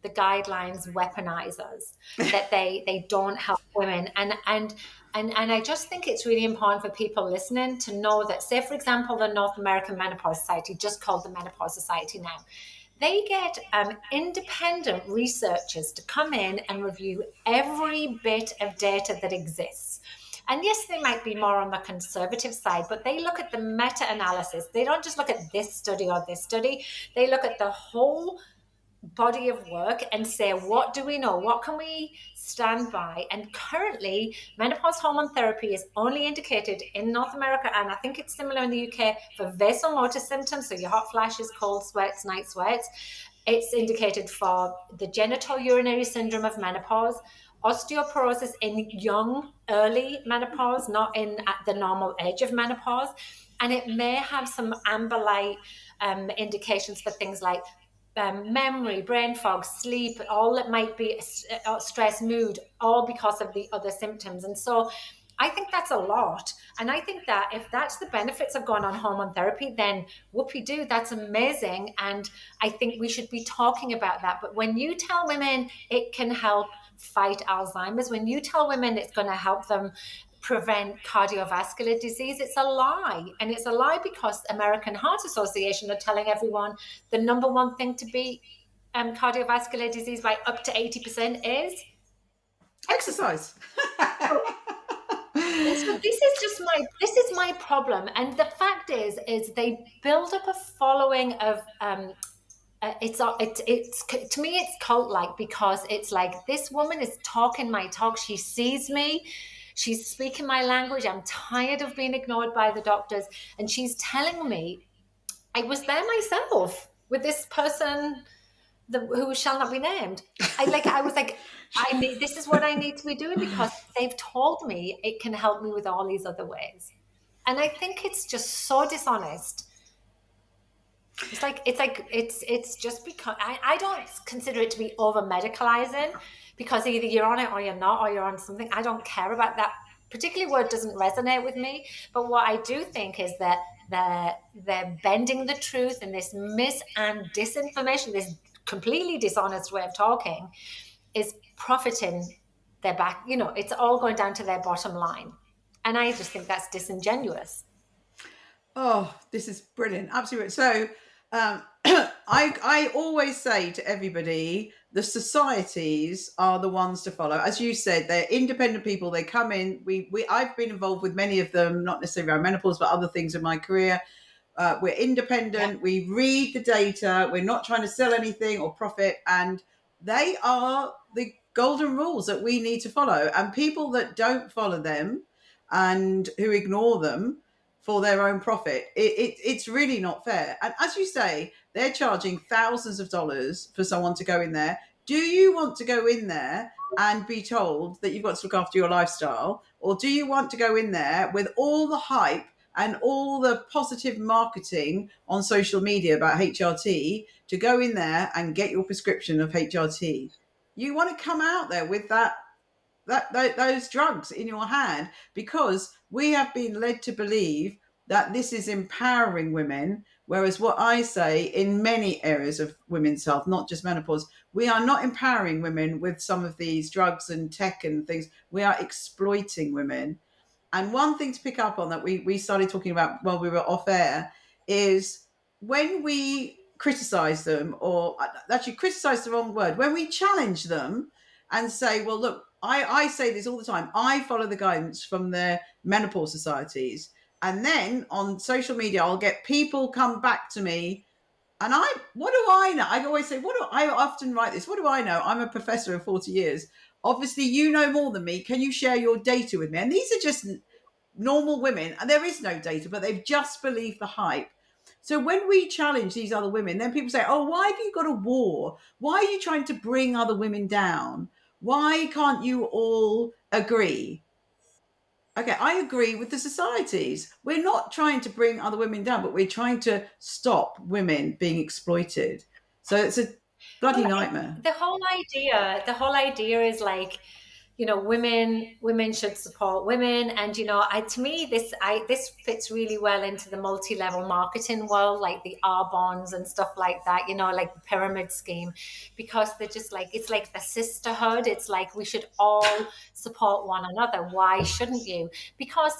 the guidelines weaponize us, that they don't help women. And I just think it's really important for people listening to know that, say, for example, the North American Menopause Society, just called the Menopause Society now, they get independent researchers to come in and review every bit of data that exists. And yes, they might be more on the conservative side, but they look at the meta-analysis. They don't just look at this study or this study. They look at the whole body of work and say, what do we know? What can we stand by? And currently, menopause hormone therapy is only indicated in North America, and I think it's similar in the UK, for vasomotor symptoms, so your hot flashes, cold sweats, night sweats. It's indicated for the genital urinary syndrome of menopause, osteoporosis in young, early menopause, not in at the normal age of menopause. And it may have some amber light indications for things like memory, brain fog, sleep, all that might be stress, mood, all because of the other symptoms. And so I think that's a lot. And I think that if that's the benefits of going on hormone therapy, then whoopee-doo, that's amazing. And I think we should be talking about that. But when you tell women it can help fight Alzheimer's, when you tell women it's going to help them prevent cardiovascular disease, it's a lie. And it's a lie because American Heart Association are telling everyone the number one thing to beat cardiovascular disease by up to 80% is exercise. Exercise. And so this is my problem. And the fact is they build up a following of it's to me it's cult like, because it's like, this woman is talking my talk. She sees me. She's speaking my language. I'm tired of being ignored by the doctors. And she's telling me, I was there myself with this person who shall not be named. I was like, this is what I need to be doing because they've told me it can help me with all these other ways. And I think it's just so dishonest. It's just because I don't consider it to be over medicalizing, because either you're on it or you're not, or you're on something. I don't care about that particularly word, doesn't resonate with me. But what I do think is that they're bending the truth in this mis and disinformation, this completely dishonest way of talking, is profiting their back. It's all going down to their bottom line. And I just think that's disingenuous. Oh, this is brilliant. Absolutely. So, I always say to everybody, the societies are the ones to follow. As you said, they're independent people. They come in. I've been involved with many of them, not necessarily around menopause, but other things in my career. We're independent. Yeah. We read the data. We're not trying to sell anything or profit. And they are the golden rules that we need to follow. And people that don't follow them and who ignore them for their own profit, it's really not fair. And as you say, They're charging thousands of dollars for someone to go in there. Do you want to go in there and be told that you've got to look after your lifestyle? Or do you want to go in there with all the hype and all the positive marketing on social media about HRT to go in there and get your prescription of HRT? You want to come out there with those drugs in your hand, because we have been led to believe that this is empowering women. Whereas what I say in many areas of women's health, not just menopause, we are not empowering women with some of these drugs and tech and things. We are exploiting women. And one thing to pick up on that we started talking about while we were off air is when we criticize them, or actually criticize the wrong word, when we challenge them and say, well, look, I say this all the time. I follow the guidance from the menopause societies. And then on social media, I'll get people come back to me. And what do I know? I always say, I often write this? What do I know? I'm a professor of 40 years. Obviously, you know more than me. Can you share your data with me? And these are just normal women, and there is no data, but they've just believed the hype. So when we challenge these other women, then people say, oh, why have you got a war? Why are you trying to bring other women down? Why can't you all agree? Okay, I agree with the societies. We're not trying to bring other women down, but we're trying to stop women being exploited. So it's a bloody Well, nightmare. the whole idea is like, women should support women, and to me, this fits really well into the multi-level marketing world, like the R bonds and stuff like that, like the pyramid scheme, because they're just like, it's like the sisterhood. It's like we should all support one another. Why shouldn't you? Because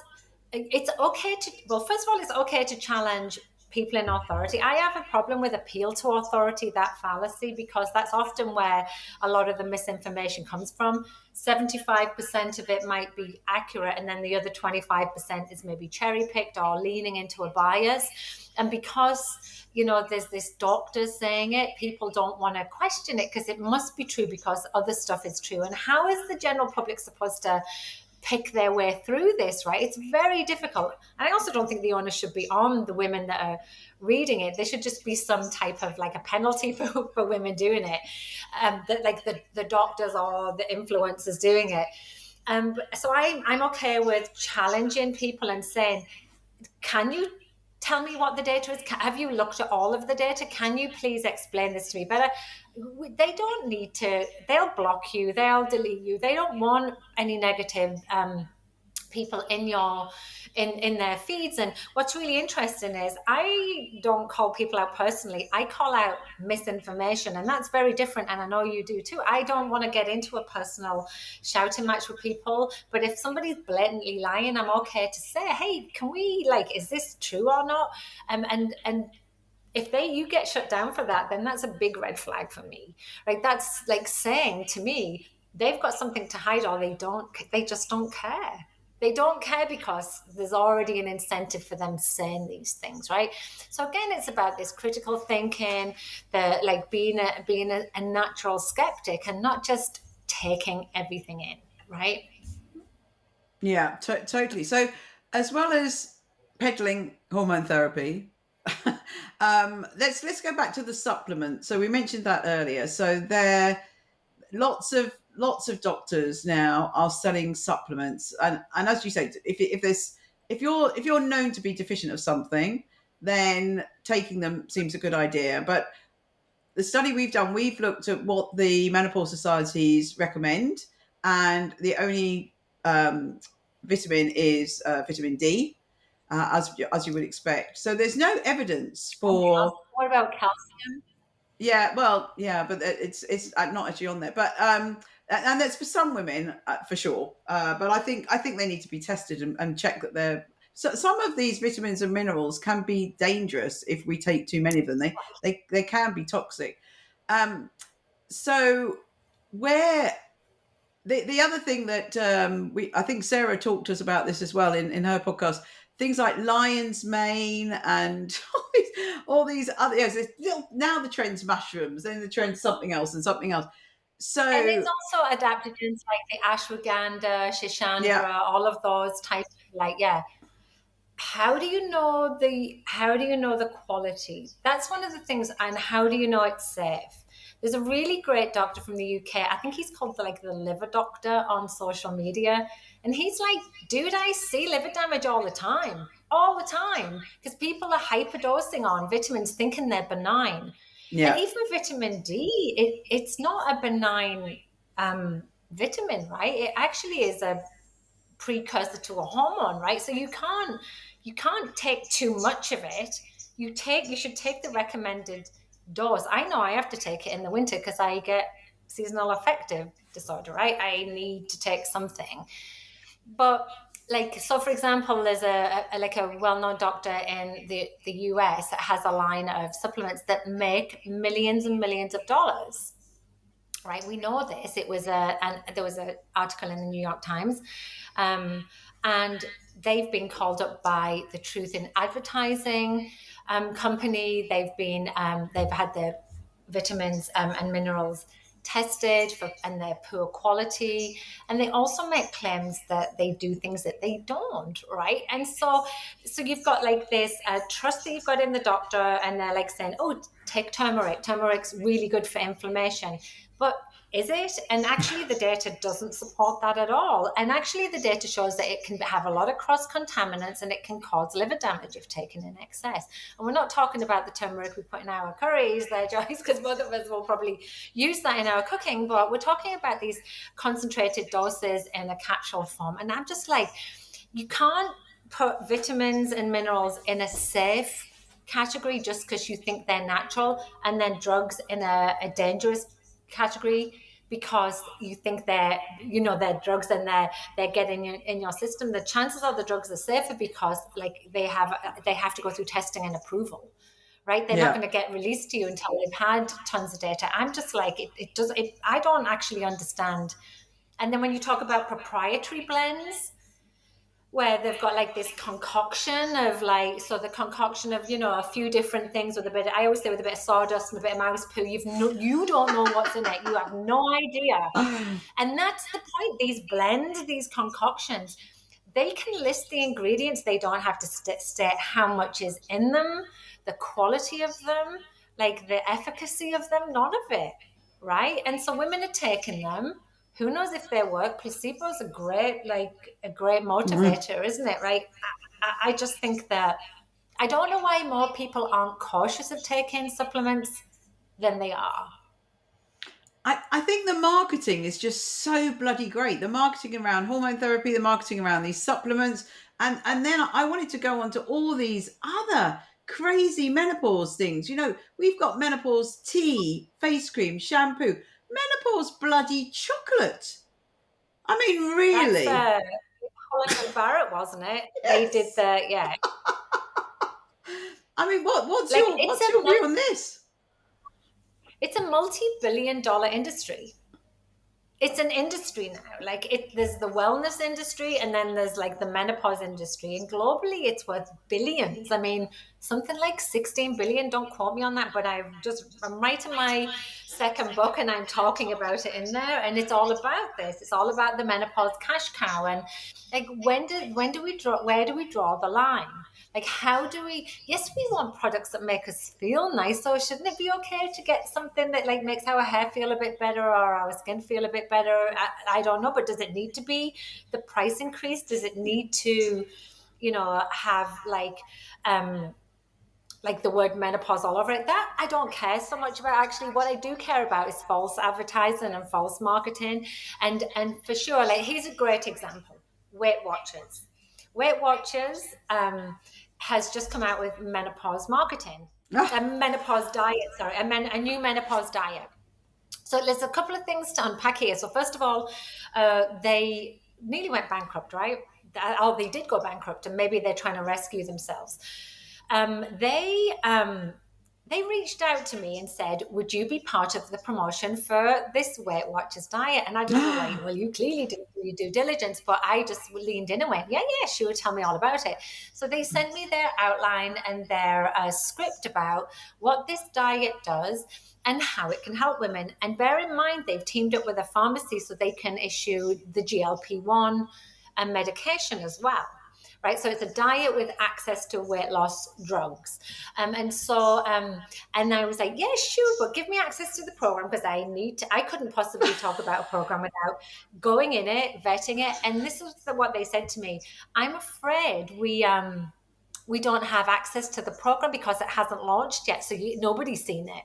it's okay to, well, first of all, it's okay to challenge people in authority. I have a problem with appeal to authority, that fallacy, because that's often where a lot of the misinformation comes from. 75% of it might be accurate, and then the other 25% is maybe cherry picked or leaning into a bias. And because there's this doctor saying it, people don't want to question it because it must be true because other stuff is true. And how is the general public supposed to pick their way through this, right? It's very difficult. And I also don't think the onus should be on the women that are reading it. There should just be some type of like a penalty for women doing it, that like the doctors or the influencers doing it. So I'm okay with challenging people and saying, can you tell me what the data is? Have you looked at all of the data? Can you please explain this to me better? They don't need to. They'll block you. They'll delete you. They don't want any negative people in their feeds. And what's really interesting is I don't call people out personally. I call out misinformation, and that's very different, and I know you do too. I don't want to get into a personal shouting match with people, but if somebody's blatantly lying, I'm okay to say, hey, can we, like, is this true or not? And if you get shut down for that, then that's a big red flag for me. Right? That's like saying to me, they've got something to hide, or they just don't care. They don't care because there's already an incentive for them saying these things, right? So again, it's about this critical thinking, the like being a natural skeptic and not just taking everything in, right? Yeah, totally. So, as well as peddling hormone therapy, let's go back to the supplement. So we mentioned that earlier. So there, lots of doctors now are selling supplements, and as you say, if you're known to be deficient of something, then taking them seems a good idea. But the study we've done, we've looked at what the menopause societies recommend, and the only vitamin is vitamin D, as you would expect. So there's no evidence for. What about calcium? Yeah, well, yeah, but it's not actually on there. But and that's for some women for sure. But I think they need to be tested and check that they're. So some of these vitamins and minerals can be dangerous if we take too many of them. They can be toxic. Um, so where the other thing that I think Sarah talked to us about this as well in her podcast, things like lion's mane and all these other, yes, now the trend's mushrooms, then the trend's something else and something else. And it's So also adaptogens like the ashwagandha, yeah, shishandra, all of those types of, like, yeah. how do you know the quality? That's one of the things. And how do you know it's safe? There's a really great doctor from the UK. I think he's called the liver doctor on social media. And he's like, dude, I see liver damage all the time, because people are hyperdosing on vitamins thinking they're benign. And Yeah. even vitamin D, it's not a benign vitamin, right? It actually is a precursor to a hormone, right? So you can't take too much of it. You should take the recommended dose. I know I have to take it in the winter because I get seasonal affective disorder, right? I need to take something. But so for example, there's a well-known doctor in the US that has a line of supplements that make millions and millions of dollars, right? We know this. And there was an article in the New York Times, um, and they've been called up by the Truth in Advertising company. They've had their vitamins and minerals tested and they're poor quality, and they also make claims that they do things that they don't, right? And so you've got this trust that you've got in the doctor, and they're saying, oh, take turmeric's really good for inflammation. But is it? And actually, the data doesn't support that at all. And actually, the data shows that it can have a lot of cross contaminants and it can cause liver damage if taken in excess. And we're not talking about the turmeric we put in our curries there, Joyce, because both of us will probably use that in our cooking. But we're talking about these concentrated doses in a capsule form. And I'm just like, you can't put vitamins and minerals in a safe category just because you think they're natural, and then drugs in a dangerous category because you think they're drugs and they're getting in your system. The chances are the drugs are safer because they have to go through testing and approval, right? They're not Yeah. going to get released to you until they've had tons of data. I'm just like, I don't actually understand. And then when you talk about proprietary blends, where they've got this concoction of so the concoction of a few different things with a bit I always say with a bit of sawdust and a bit of mouse poo, you don't know what's in it, you have no idea. And that's the point. These blends, these concoctions, they can list the ingredients. They don't have to state how much is in them, the quality of them, the efficacy of them, none of it, right? And so women are taking them. Who knows if they work? Placebo is a great Mhm. motivator, isn't it? Right? I just think that I don't know why more people aren't cautious of taking supplements than they are. I think the marketing is just so bloody great. The marketing around hormone therapy, the marketing around these supplements, and then I wanted to go on to all these other crazy menopause things. We've got menopause tea, face cream, shampoo, menopause bloody chocolate. I mean, That's really? Colin and Barrett, wasn't it? They did Yes. the yeah. I mean, what's Like your what's your view on this? it's a multi-billion-dollar industry. It's an industry now. There's the wellness industry, and then there's the menopause industry, and globally it's worth billions. I mean, something like 16 billion. Don't quote me on that, but I'm writing my second book and I'm talking about it in there, and it's all about this. It's all about the menopause cash cow. And when do we draw where do we draw the line? How do we, yes, we want products that make us feel nice. So shouldn't it be okay to get something that makes our hair feel a bit better or our skin feel a bit better? I don't know, but does it need to be the price increase? Does it need to, have the word menopause all over it? That I don't care so much about. Actually, what I do care about is false advertising and false marketing. And for sure, here's a great example. Weight Watchers. Weight Watchers has just come out with menopause marketing, a Ah, menopause diet, sorry, a new menopause diet. So there's a couple of things to unpack here. So first of all, they nearly went bankrupt, right? Oh, they did go bankrupt, and maybe they're trying to rescue themselves. Um, they um, they reached out to me and said, "Would you be part of the promotion for this Weight Watchers diet?" And I just was like, "Well, you clearly did your due diligence," but I just leaned in and went, "Yeah, yeah, sure, tell me all about it." So they sent me their outline and their script about what this diet does and how it can help women. And bear in mind, they've teamed up with a pharmacy so they can issue the GLP-1 and medication as well. right? So it's a diet with access to weight loss drugs. And I was like, yeah, sure, but give me access to the program because I couldn't possibly talk about a program without going in it, vetting it. And this is what they said to me. I'm afraid we don't have access to the program because it hasn't launched yet. So nobody's seen it.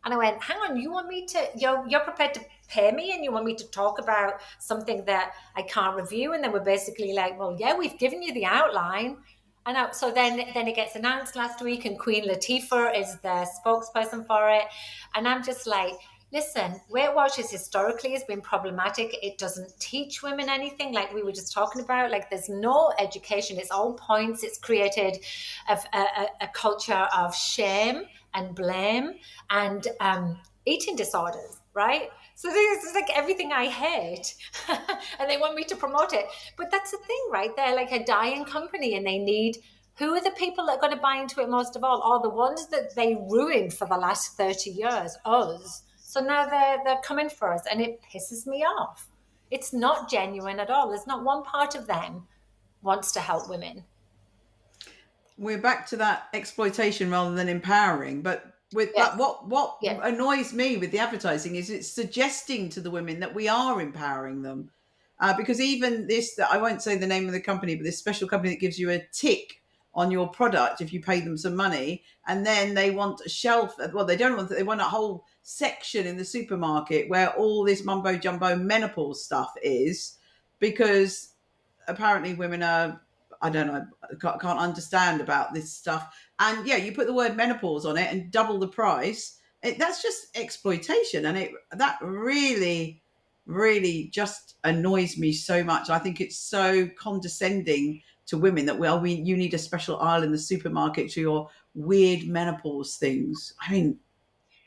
And I went, hang on, you want me to, you're prepared to pay me and you want me to talk about something that I can't review? And then we're basically like, well, yeah, we've given you the outline. So then it gets announced last week and Queen Latifah is the spokesperson for it. And I'm just like, listen, Weight Watchers historically has been problematic. It doesn't teach women anything, like we were just talking about. Like there's no education. It's all points. It's created a culture of shame and blame and eating disorders, right? So this is like everything I hate, and they want me to promote it. But that's the thing, right? They're like a dying company, and they need. Who are the people that are going to buy into it most of all? Are the ones that they ruined for the last 30 years, us. So now they're coming for us, and it pisses me off. It's not genuine at all. There's not one part of them wants to help women. We're back to that exploitation rather than empowering. But with Yes. like what Yeah. annoys me with the advertising is it's suggesting to the women that we are empowering them. Because even this, that I won't say the name of the company, but this special company that gives you a tick on your product if you pay them some money, and then they want a shelf. Well, they don't want. They want a whole section in the supermarket where all this mumbo jumbo menopause stuff is, because apparently women are, I don't know, can't understand about this stuff. And yeah, you put the word menopause on it and double the price. That's just exploitation, and that really just annoys me so much. I think it's so condescending to women that you need a special aisle in the supermarket to your weird menopause things. I mean,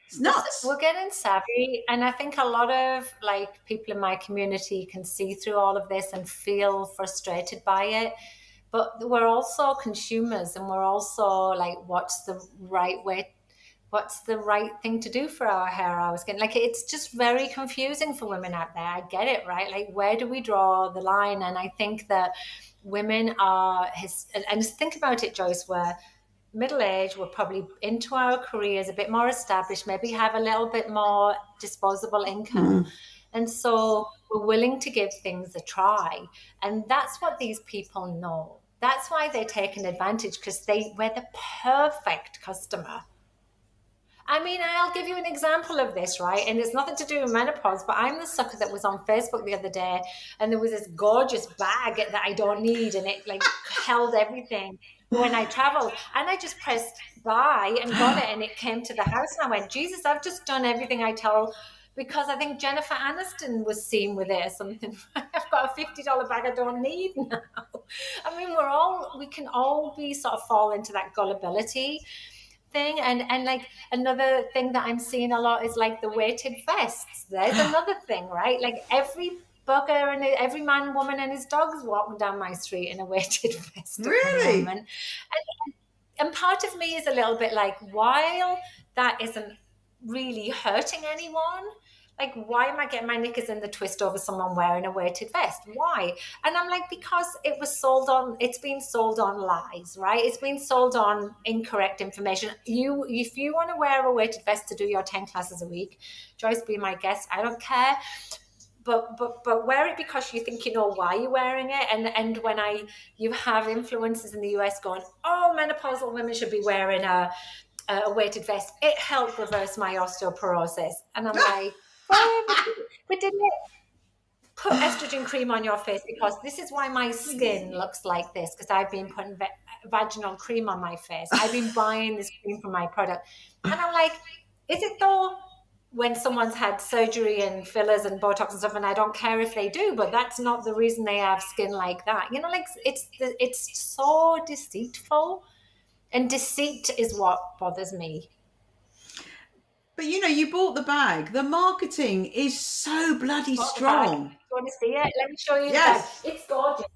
it's We're nuts. getting savvy, and I think a lot of like people in my community can see through all of this and feel frustrated by it. But we're also consumers, and we're also like, what's the right way? What's the right thing to do for our hair, our skin? Like, it's just very confusing for women out there. I get it, right? Like, where do we draw the line? And I think that women and think about it, Joyce, where middle age, we're probably into our careers, a bit more established, maybe have a little bit more disposable income. Mm. And so we're willing to give things a try. And that's what these people know. That's why they're taking advantage, because we're the perfect customer. I mean, I'll give you an example of this, right? And it's nothing to do with menopause, but I'm the sucker that was on Facebook the other day, and there was this gorgeous bag that I don't need, and it like held everything when I traveled. And I just pressed buy and got it, and it came to the house. And I went, Jesus, I've just done everything I tell. Because I think Jennifer Aniston was seen with it or something. I've got a $50 bag I don't need now. I mean, we can all be sort of fall into that gullibility thing. And like another thing that I'm seeing a lot is like the weighted vests. There's another thing, right? Like every bugger and every man, woman, and his dog's walking down my street in a weighted vest at the Really? moment. And part of me is a little bit like, while that isn't really hurting anyone, like, why am I getting my knickers in the twist over someone wearing a weighted vest? Why? And I'm like, because it's been sold on lies, right? It's been sold on incorrect information. If you want to wear a weighted vest to do your 10 classes a week, Joyce, be my guest. I don't care. But wear it because you think you know why you're wearing it. And when you have influencers in the US going, oh, menopausal women should be wearing a weighted vest. It helped reverse my osteoporosis. And I'm like, but didn't it put estrogen cream on your face? Because this is why my skin looks like this, because I've been putting vaginal cream on my face. I've been buying this cream for my product. And I'm like, is it though? When someone's had surgery and fillers and Botox and stuff, and I don't care if they do, but that's not the reason they have skin like that. You know, like it's so deceitful, and deceit is what bothers me. But you bought the bag. The marketing is so bloody Got the bag. strong. You want to see it? Let me show you the bag. Yes. It's gorgeous.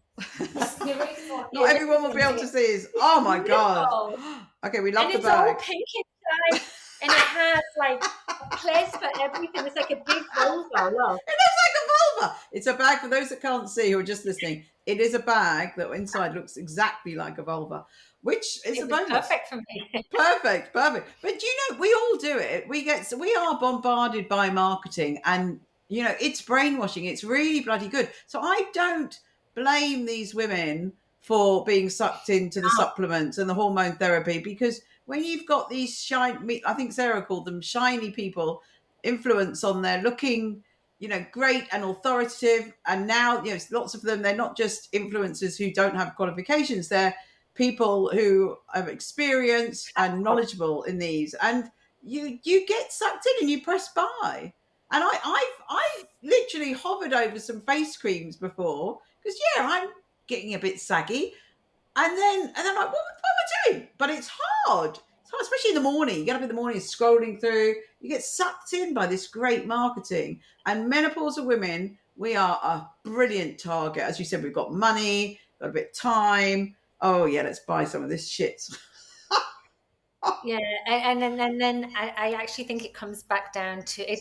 You Not really everyone will be able see to it. see this. Oh my God. No. Okay, we And love the it's all bag. pink inside, and it has like a place for everything. It's like a big vulva. Look. It looks like a It's a bag for those that can't see who are just listening. It is a bag that inside looks exactly like a vulva, which is a It was bonus. perfect for me. Perfect, perfect. But you know, we all do it. We are bombarded by marketing, and you know, it's brainwashing. It's really bloody good. So I don't blame these women for being sucked into the Oh, supplements and the hormone therapy, because when you've got these shiny, I think Sarah called them shiny people, influence on there looking, you know, great and authoritative, and now, you know, lots of them, they're not just influencers who don't have qualifications, they're people who have experience and knowledgeable in these, and you get sucked in and you press buy. And I've literally hovered over some face creams before, because yeah, I'm getting a bit saggy, and then like, what am I doing? But it's hard. It's hard, especially in the morning. You get up in the morning, scrolling through, you get sucked in by this great marketing. And menopausal women, we are a brilliant target. As you said, we've got money, got a bit of time. Oh yeah, let's buy some of this shit. yeah, and then I actually think it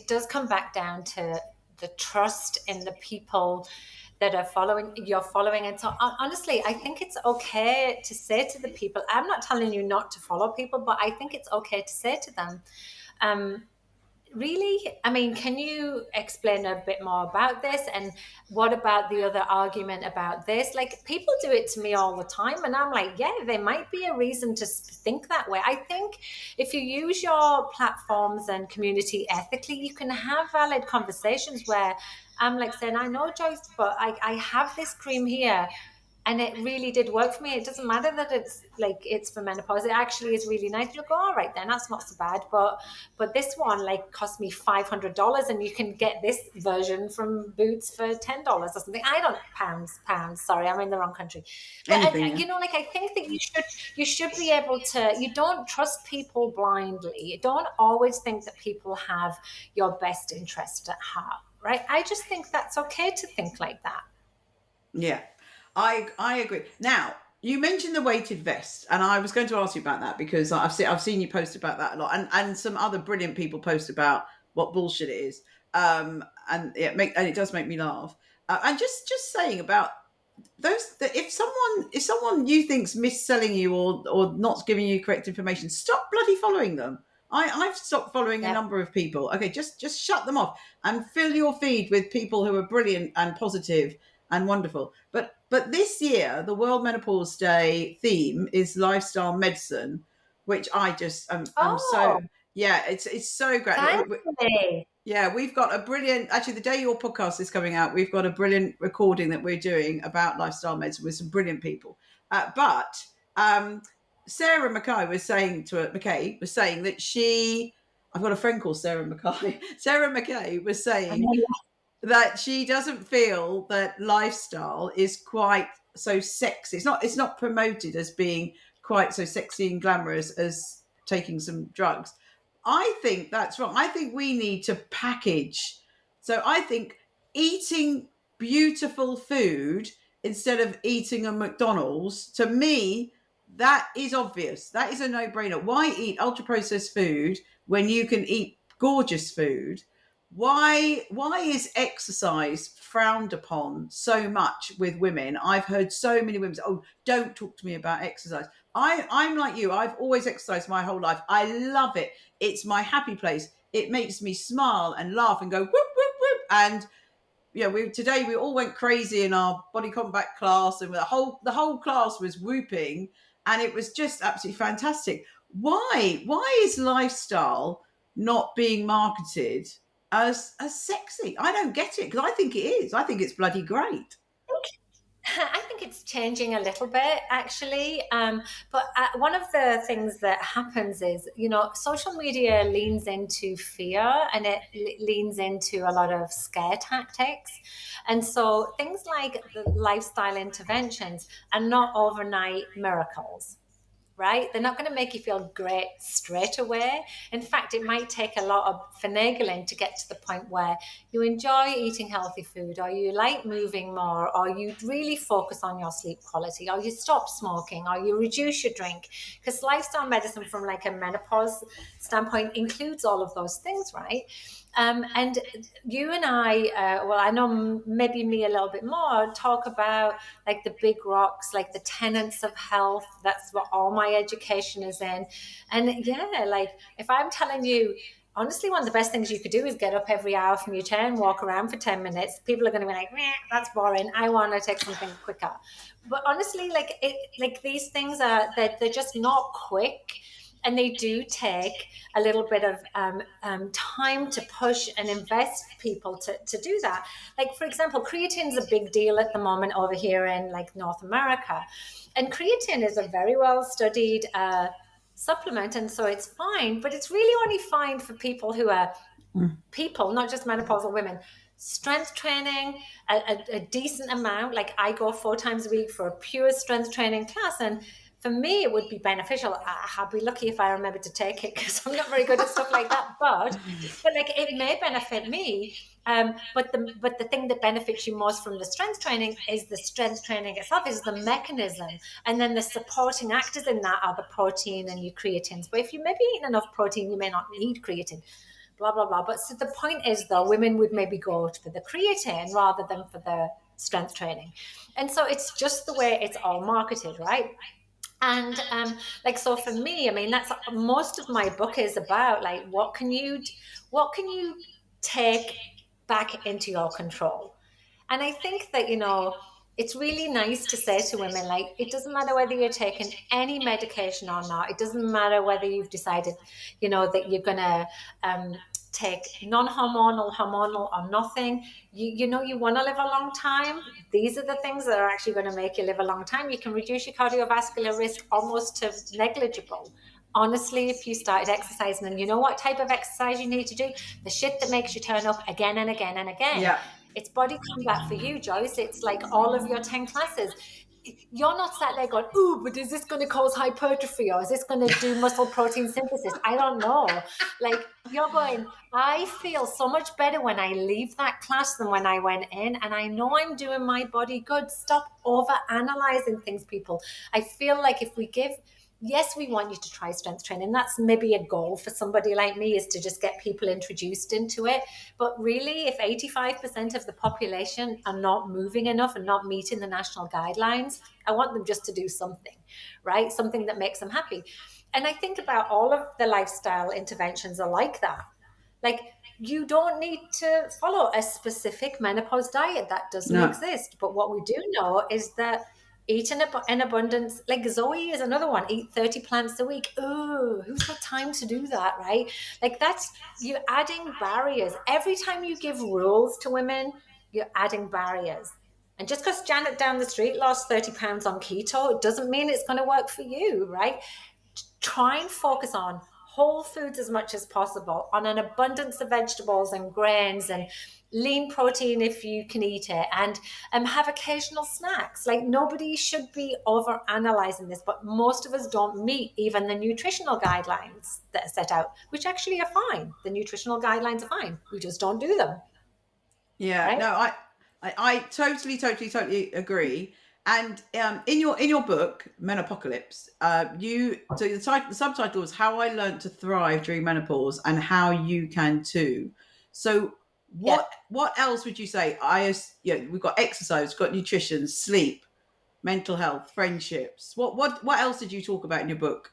does come back down to the trust in the people that are you're following. And so honestly, I think it's okay to say to the people, I'm not telling you not to follow people, but I think it's okay to say to them, um, really? I mean, can you explain a bit more about this? And what about the other argument about this? Like, people do it to me all the time, and I'm like, yeah, there might be a reason to think that way. I think if you use your platforms and community ethically, you can have valid conversations where I'm like saying, I know, Joyce, but I have this cream here and it really did work for me. It doesn't matter that it's for menopause. It actually is really nice. You'll go, all right, then that's not so bad. But this one like cost me $500, and you can get this version from Boots for $10 or something. I don't pounds. Sorry, I'm in the wrong country. But Anything, yeah. you know, like I think that you should be able to. You don't trust people blindly. You don't always think that people have your best interest at heart, right? I just think that's okay to think like that. Yeah, I agree. Now, you mentioned the weighted vest, and I was going to ask you about that because I've seen you post about that a lot, and some other brilliant people post about what bullshit it is. And it does make me laugh. And just saying about those, that if someone you think's mis-selling you or not giving you correct information, stop bloody following them. I've stopped following a Yep. number of people. Okay, just shut them off and fill your feed with people who are brilliant and positive and wonderful. But this year, the World Menopause Day theme is lifestyle medicine, which I just am so, Oh, yeah, it's so great. fancy. Yeah, we've got a brilliant. Actually, the day your podcast is coming out, we've got a brilliant recording that we're doing about lifestyle medicine with some brilliant people. But Sarah McKay was saying that she. I've got a friend called Sarah McKay. Sarah McKay was I saying know. that she doesn't feel that lifestyle is quite so sexy. It's not promoted as being quite so sexy and glamorous as taking some drugs. I think that's wrong. I think we need to package. So I think eating beautiful food instead of eating a McDonald's, to me, that is obvious. That is a no-brainer. Why eat ultra processed food when you can eat gorgeous food? Why is exercise frowned upon so much with women? I've heard so many women say, oh, don't talk to me about exercise. I'm like you. I've always exercised my whole life. I love it. It's my happy place. It makes me smile and laugh and go whoop whoop whoop. And yeah, we all went crazy in our body combat class, and the whole class was whooping, and it was just absolutely fantastic. Why is lifestyle not being marketed as sexy? I don't get it, because I think it is. I think it's bloody great. I think it's changing a little bit, actually. But one of the things that happens is, social media leans into fear and it leans into a lot of scare tactics. And so things like the lifestyle interventions are not overnight miracles, right? They're not going to make you feel great straight away. In fact, it might take a lot of finagling to get to the point where you enjoy eating healthy food, or you like moving more, or you really focus on your sleep quality, or you stop smoking, or you reduce your drink. Because lifestyle medicine, from like a menopause standpoint, includes all of those things, right? And you and I, well, I know maybe me a little bit more, talk about like the big rocks, like the tenets of health. That's what all my education is in. And yeah, like if I'm telling you, honestly, one of the best things you could do is get up every hour from your chair and walk around for 10 minutes. People are going to be like, meh, that's boring. I want to take something quicker. But honestly, like these things they're just not quick, and they do take a little bit of time to push and invest people to do that. Like, for example, creatine is a big deal at the moment over here in like North America. And creatine is a very well studied supplement, and so it's fine, but it's really only fine for people who are people, not just menopausal women. Strength training, a decent amount. Like I go 4 times a week for a pure strength training class, and for me, it would be beneficial. I'll be lucky if I remember to take it because I'm not very good at stuff like that. But like it may benefit me. But the thing that benefits you most from the strength training is the strength training itself, is the mechanism, and then the supporting actors in that are the protein and your creatines. But if you maybe eating enough protein, you may not need creatine. Blah blah blah. But so the point is, though, women would maybe go for the creatine rather than for the strength training, and so it's just the way it's all marketed, right? And like, so for me, I mean, that's most of my book is about, like, what can you take back into your control. And I think that, it's really nice to say to women, like, it doesn't matter whether you're taking any medication or not. It doesn't matter whether you've decided, that you're going to take non-hormonal, hormonal, or nothing. You want to live a long time. These are the things that are actually going to make you live a long time. You can reduce your cardiovascular risk almost to negligible. Honestly, if you started exercising, and you know what type of exercise you need to do, the shit that makes you turn up again and again and again. Yeah. It's body combat for you, Joyce. It's like all of your 10 classes. You're not sat there going, ooh, but is this going to cause hypertrophy, or is this going to do muscle protein synthesis? I don't know. Like, you're going, I feel so much better when I leave that class than when I went in. And I know I'm doing my body good. Stop over analyzing things, people. I feel like if we give, yes, we want you to try strength training. That's maybe a goal for somebody like me, is to just get people introduced into it. But really, if 85% of the population are not moving enough and not meeting the national guidelines, I want them just to do something, right? Something that makes them happy. And I think about all of the lifestyle interventions are like that. Like, you don't need to follow a specific menopause diet. That doesn't No. exist. But what we do know is that eat in abundance. Like Zoe is another one. Eat 30 plants a week. Oh, who's got time to do that, right? Like, that's, you're adding barriers. Every time you give rules to women, you're adding barriers. And just because Janet down the street lost 30 pounds on keto, it doesn't mean it's going to work for you, right? Try and focus on whole foods as much as possible, on an abundance of vegetables and grains and lean protein if you can eat it, and have occasional snacks. Like, nobody should be over analyzing this, but most of us don't meet even the nutritional guidelines that are set out, which actually are fine. The nutritional guidelines are fine. We just don't do them, Yeah, right? no, I totally, totally, totally agree. And in your book, Menopocalypse, the subtitle was "How I Learned to Thrive During Menopause and How You Can Too." So Yeah. what else would you say? We've got exercise, we've got nutrition, sleep, mental health, friendships. What else did you talk about in your book?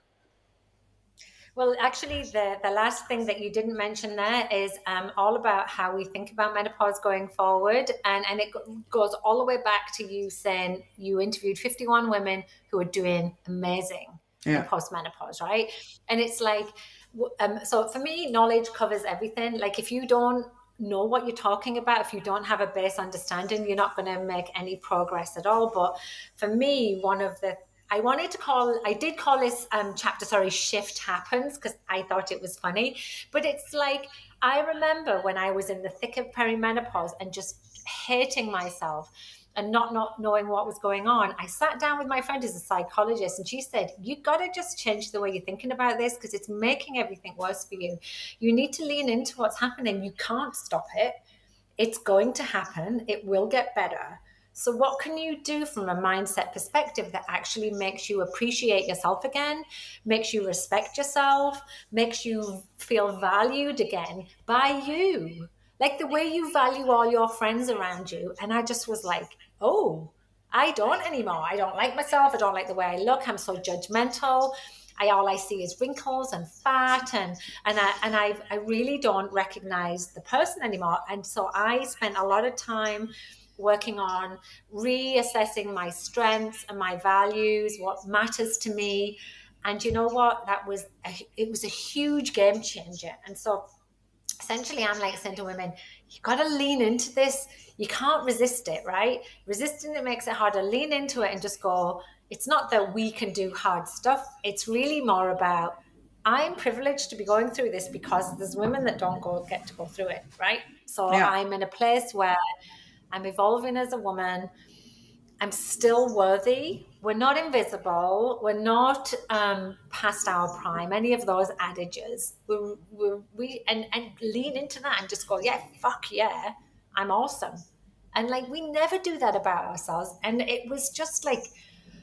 Well, actually, the last thing that you didn't mention there is all about how we think about menopause going forward. And it goes all the way back to you saying you interviewed 51 women who are doing amazing in Yeah, postmenopause, right? And it's like, so for me, knowledge covers everything. Like, if you don't know what you're talking about, if you don't have a base understanding, you're not going to make any progress at all. But for me, one of the I did call this chapter, sorry, Shift Happens, because I thought it was funny. But it's like, I remember when I was in the thick of perimenopause and just hating myself and not knowing what was going on. I sat down with my friend who's a psychologist, and she said, you got to just change the way you're thinking about this, because it's making everything worse for you. You need to lean into what's happening. You can't stop it. It's going to happen. It will get better. So what can you do from a mindset perspective that actually makes you appreciate yourself again, makes you respect yourself, makes you feel valued again by you? Like the way you value all your friends around you. And I just was like, oh, I don't anymore. I don't like myself. I don't like the way I look. I'm so judgmental. All I see is wrinkles and fat, and I really don't recognize the person anymore. And so I spent a lot of time working on reassessing my strengths and my values, what matters to me. And you know what? It was a huge game changer. And so essentially I'm like saying to women, you got to lean into this. You can't resist it, right? Resisting it makes it harder. Lean into it and just go, it's not that we can do hard stuff. It's really more about, I'm privileged to be going through this because there's women that don't get to go through it, right? So Yeah. I'm in a place where I'm evolving as a woman. I'm still worthy. We're not invisible. We're not past our prime. Any of those adages. And lean into that and just go, yeah, fuck yeah, I'm awesome. And like we never do that about ourselves. And it was just like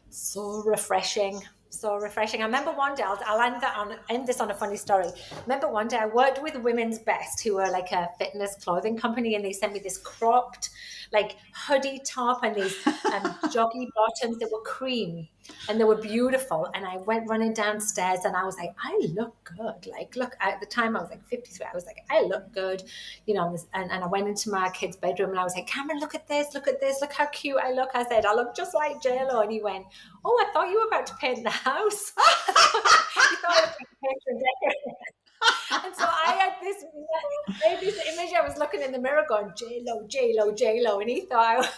so refreshing. So refreshing. I remember one day, I'll end this on a funny story. Remember one day I worked with Women's Best, who are like a fitness clothing company, and they sent me this cropped, like hoodie top and these joggy bottoms that were cream and they were beautiful. And I went running downstairs and I was like, I look good. Like, look, at the time I was like 53. I was like, I look good. You know, and I went into my kid's bedroom and I was like, Cameron, look at this, look how cute I look. I said, I look just like JLo. And he went, oh, I thought you were about to paint the house. You thought I was going to paint and decorate. And so I had this image. I was looking in the mirror going, JLo, JLo, JLo. And he thought,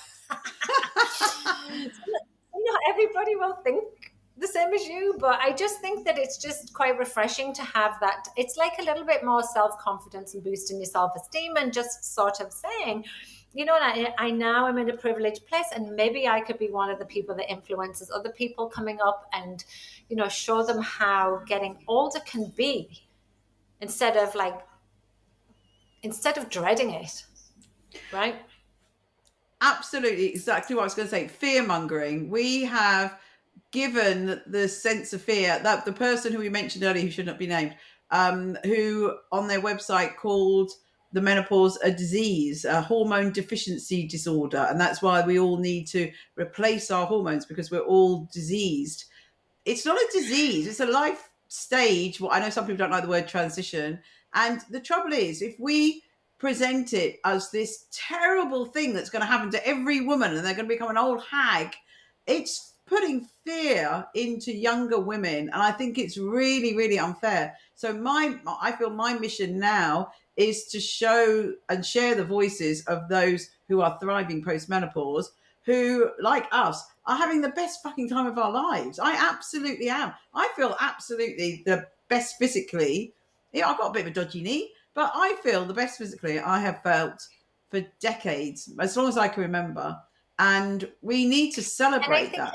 not everybody will think the same as you, but I just think that it's just quite refreshing to have that. It's like a little bit more self-confidence and boosting your self-esteem and just sort of saying, you know, I now am in a privileged place and maybe I could be one of the people that influences other people coming up and, you know, show them how getting older can be instead of dreading it, right? Absolutely, exactly what I was going to say. Fear mongering. We have given the sense of fear that the person who we mentioned earlier, who should not be named, who on their website called the menopause a disease, a hormone deficiency disorder, and that's why we all need to replace our hormones because we're all diseased. It's not a disease, it's a life stage. Well, I know some people don't like the word transition. And the trouble is, if we present it as this terrible thing that's going to happen to every woman and they're going to become an old hag, it's putting fear into younger women. And I think it's really, really unfair. So I feel my mission now is to show and share the voices of those who are thriving post-menopause, who, like us, are having the best fucking time of our lives. I absolutely am. I feel absolutely the best physically. Yeah, I've got a bit of a dodgy knee, but I feel the best physically I have felt for decades, as long as I can remember. And we need to And I celebrate think that.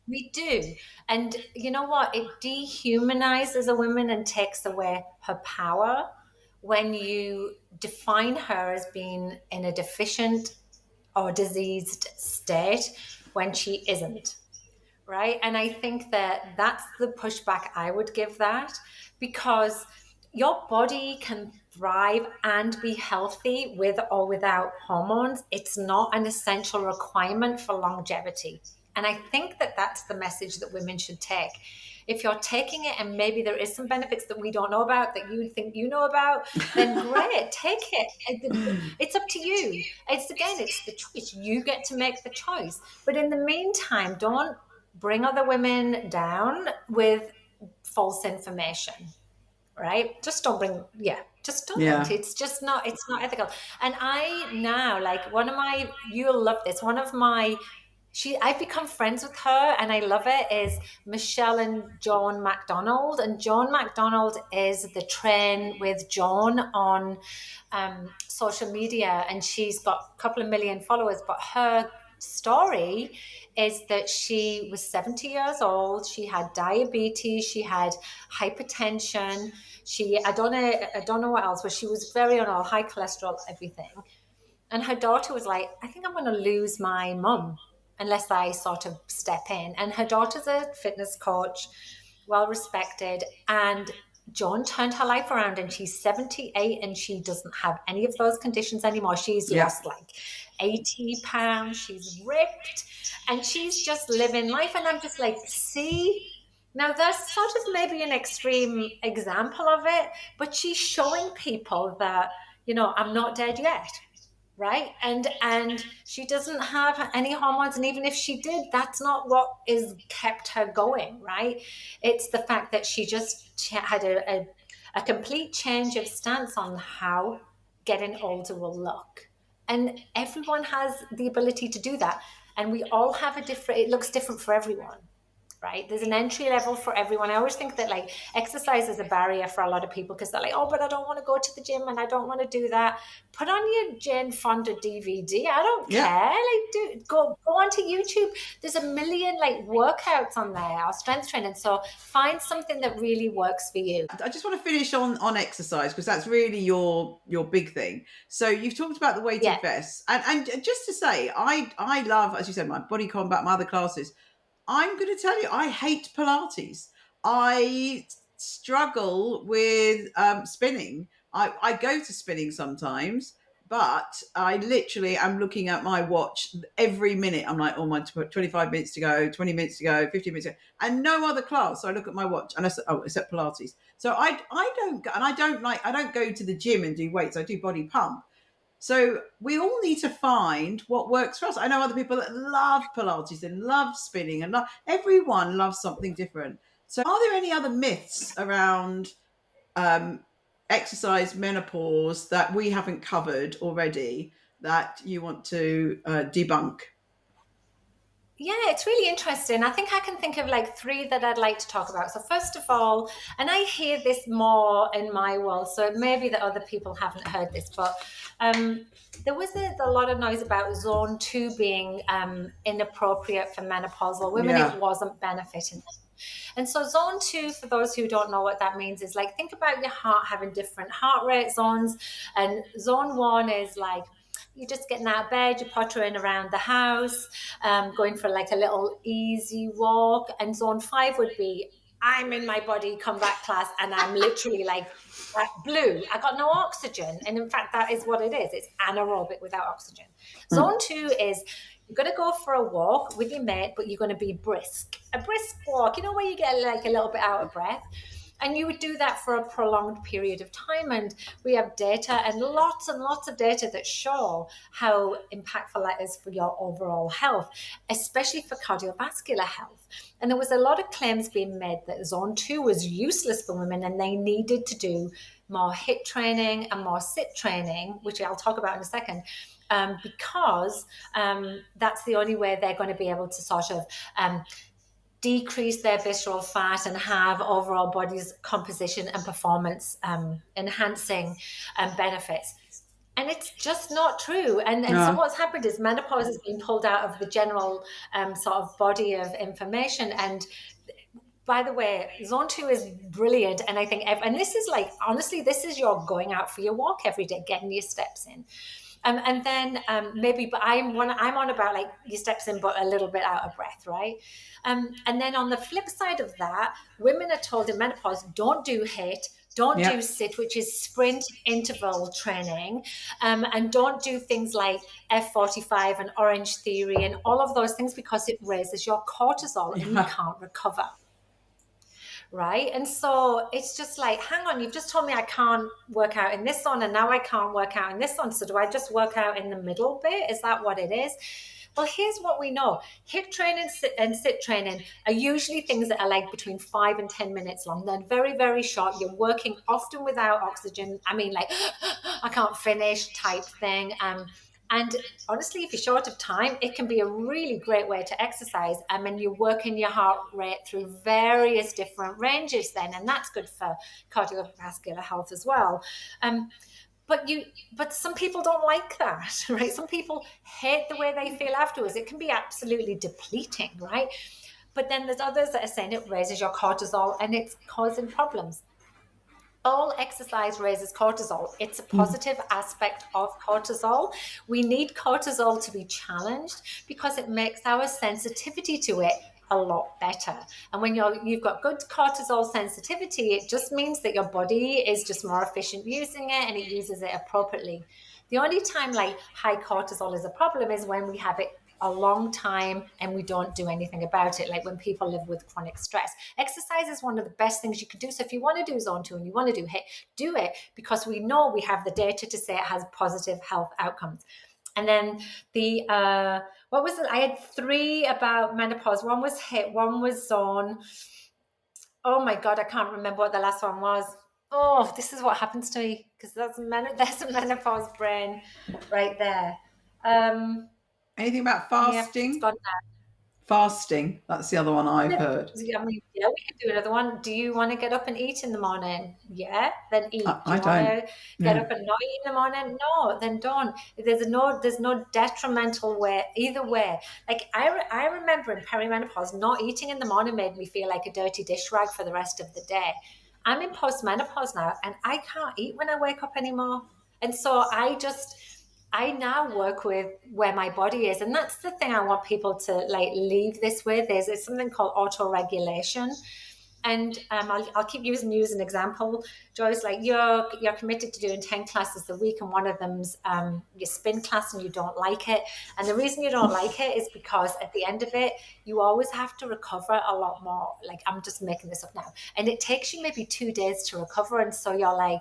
we do. And you know what? It dehumanizes a woman and takes away her power when you define her as being in a deficient or diseased state when she isn't. Right. And I think that that's the pushback I would give that, because your body can thrive and be healthy with or without hormones. It's not an essential requirement for longevity. And I think that that's the message that women should take. If you're taking it and maybe there is some benefits that we don't know about that you think you know about, then great, take it. It's up to you. It's the choice. You get to make the choice. But in the meantime, don't bring other women down with false information, right? Just don't bring, yeah, just don't. Yeah. It's not ethical. And I now, like you'll love this. I've become friends with her and I love it, is Michelle and Joan MacDonald. And Joan MacDonald is the Train with Joan on social media. And she's got a couple of million followers, but her story is that she was 70 years old. She had diabetes. She had hypertension. I don't know what else, but she was very unwell, high cholesterol, everything. And her daughter was like, I think I'm going to lose my mum unless I sort of step in. And her daughter's a fitness coach, well respected. And John turned her life around, and she's 78 and she doesn't have any of those conditions anymore. She's Yeah. lost like 80 pounds. She's ripped and she's just living life. And I'm just like, see, now that's sort of maybe an extreme example of it, but she's showing people that, I'm not dead yet, right? And she doesn't have any hormones, and even if she did, that's not what is kept her going, right? It's the fact that she just had a complete change of stance on how getting older will look. And everyone has the ability to do that, and we all have it looks different for everyone, right? There's an entry level for everyone. I always think that like exercise is a barrier for a lot of people because they're like, oh, but I don't want to go to the gym and I don't want to do that. Put on your Jane Fonda DVD. I don't Yeah. care. Like, go onto YouTube. There's a million like workouts on there or strength training. So find something that really works for you. I just want to finish on exercise because that's really your big thing. So you've talked about the Yeah. weighted vests, and just to say, I love, as you said, my body combat, my other classes. I'm going to tell you, I hate Pilates. I struggle with spinning. I go to spinning sometimes, but I literally am looking at my watch every minute. I'm like, oh, my 25 minutes to go, 20 minutes to go, 15 minutes to go, and no other class. So I look at my watch and I say, oh, except Pilates. So I don't go, and I don't go to the gym and do weights. I do body pump. So we all need to find what works for us. I know other people that love Pilates and love spinning, and everyone loves something different. So, are there any other myths around um, exercise, menopause that we haven't covered already that you want to debunk? Yeah, it's really interesting. I think I can think of like three that I'd like to talk about. So, first of all, and I hear this more in my world, so it may be that other people haven't heard this, but there was a lot of noise about zone two being inappropriate for menopausal women. It Yeah, wasn't benefiting them. And so, zone two, for those who don't know what that means, is like think about your heart having different heart rate zones. And zone one is like, you're just getting out of bed, you're pottering around the house, going for like a little easy walk. And zone five would be, I'm in my body combat class and I'm literally like blue. I got no oxygen. And in fact, that is what it is. It's anaerobic without oxygen. Zone two is you're going to go for a walk with your mate, but you're going to be brisk. A brisk walk, where you get like a little bit out of breath. And you would do that for a prolonged period of time. And we have data and lots of data that show how impactful that is for your overall health, especially for cardiovascular health. And there was a lot of claims being made that zone two was useless for women and they needed to do more HIIT training and more sit training, which I'll talk about in a second. Because that's the only way they're going to be able to sort of decrease their visceral fat and have overall body's composition and performance enhancing benefits. And it's just not true. And so no, what's happened is menopause has been pulled out of the general sort of body of information. And by the way, zone two is brilliant. And I think, and this is like, honestly, this is your going out for your walk every day, getting your steps in. And then maybe, but I'm on about like your steps in, but a little bit out of breath, right? And then on the flip side of that, women are told in menopause, don't do HIIT, don't yeah, do sit, which is sprint interval training, and don't do things like F45 and Orange Theory and all of those things because it raises your cortisol and you yeah. can't recover. Right. And so it's just like, hang on, you've just told me I can't work out in this zone and now I can't work out in this zone. So do I just work out in the middle bit? Is that what it is? Well, here's what we know. HIIT training and sit training are usually things that are like between 5 and 10 minutes long. They're very, very short. You're working often without oxygen. I mean, like, I can't finish type thing. And honestly, if you're short of time, it can be a really great way to exercise. And you're working your heart rate through various different ranges then, and that's good for cardiovascular health as well. But some people don't like that, right? Some people hate the way they feel afterwards. It can be absolutely depleting, right? But then there's others that are saying it raises your cortisol and it's causing problems. all exercise raises cortisol. It's a positive aspect of cortisol. We need cortisol to be challenged because it makes our sensitivity to it a lot better. And when you've got good cortisol sensitivity, it just means that your body is just more efficient using it and it uses it appropriately. The only time like high cortisol is a problem is when we have it a long time and we don't do anything about it, like when people live with chronic stress. Exercise is one of the best things you can do. So if you want to do zone 2 and you want to do HIIT, do it, because we know we have the data to say it has positive health outcomes. And then the what was it? I had 3 about menopause. One was HIIT, one was zone. Oh my God, I can't remember what the last one was. Oh, this is what happens to me, because there's a menopause brain right there. Anything about Yeah, it's fasting? gone. Fasting. That's the other one I've heard. I mean, yeah, we can do another one. Do you want to get up and eat in the morning? Yeah, then eat. Do I you want don't. to get Yeah. up and not eat in the morning? No, then don't. There's no detrimental way either way. Like I remember in perimenopause, not eating in the morning made me feel like a dirty dish rag for the rest of the day. I'm in postmenopause now, and I can't eat when I wake up anymore. And so I now work with where my body is. And that's the thing I want people to like leave this with is it's something called auto-regulation. And I'll keep using you as an example, Joyce. Like you're committed to doing 10 classes a week, and one of them's your spin class, and you don't like it. And the reason you don't like it is because at the end of it, you always have to recover a lot more. Like I'm just making this up now, and it takes you maybe 2 days to recover. And so you're like,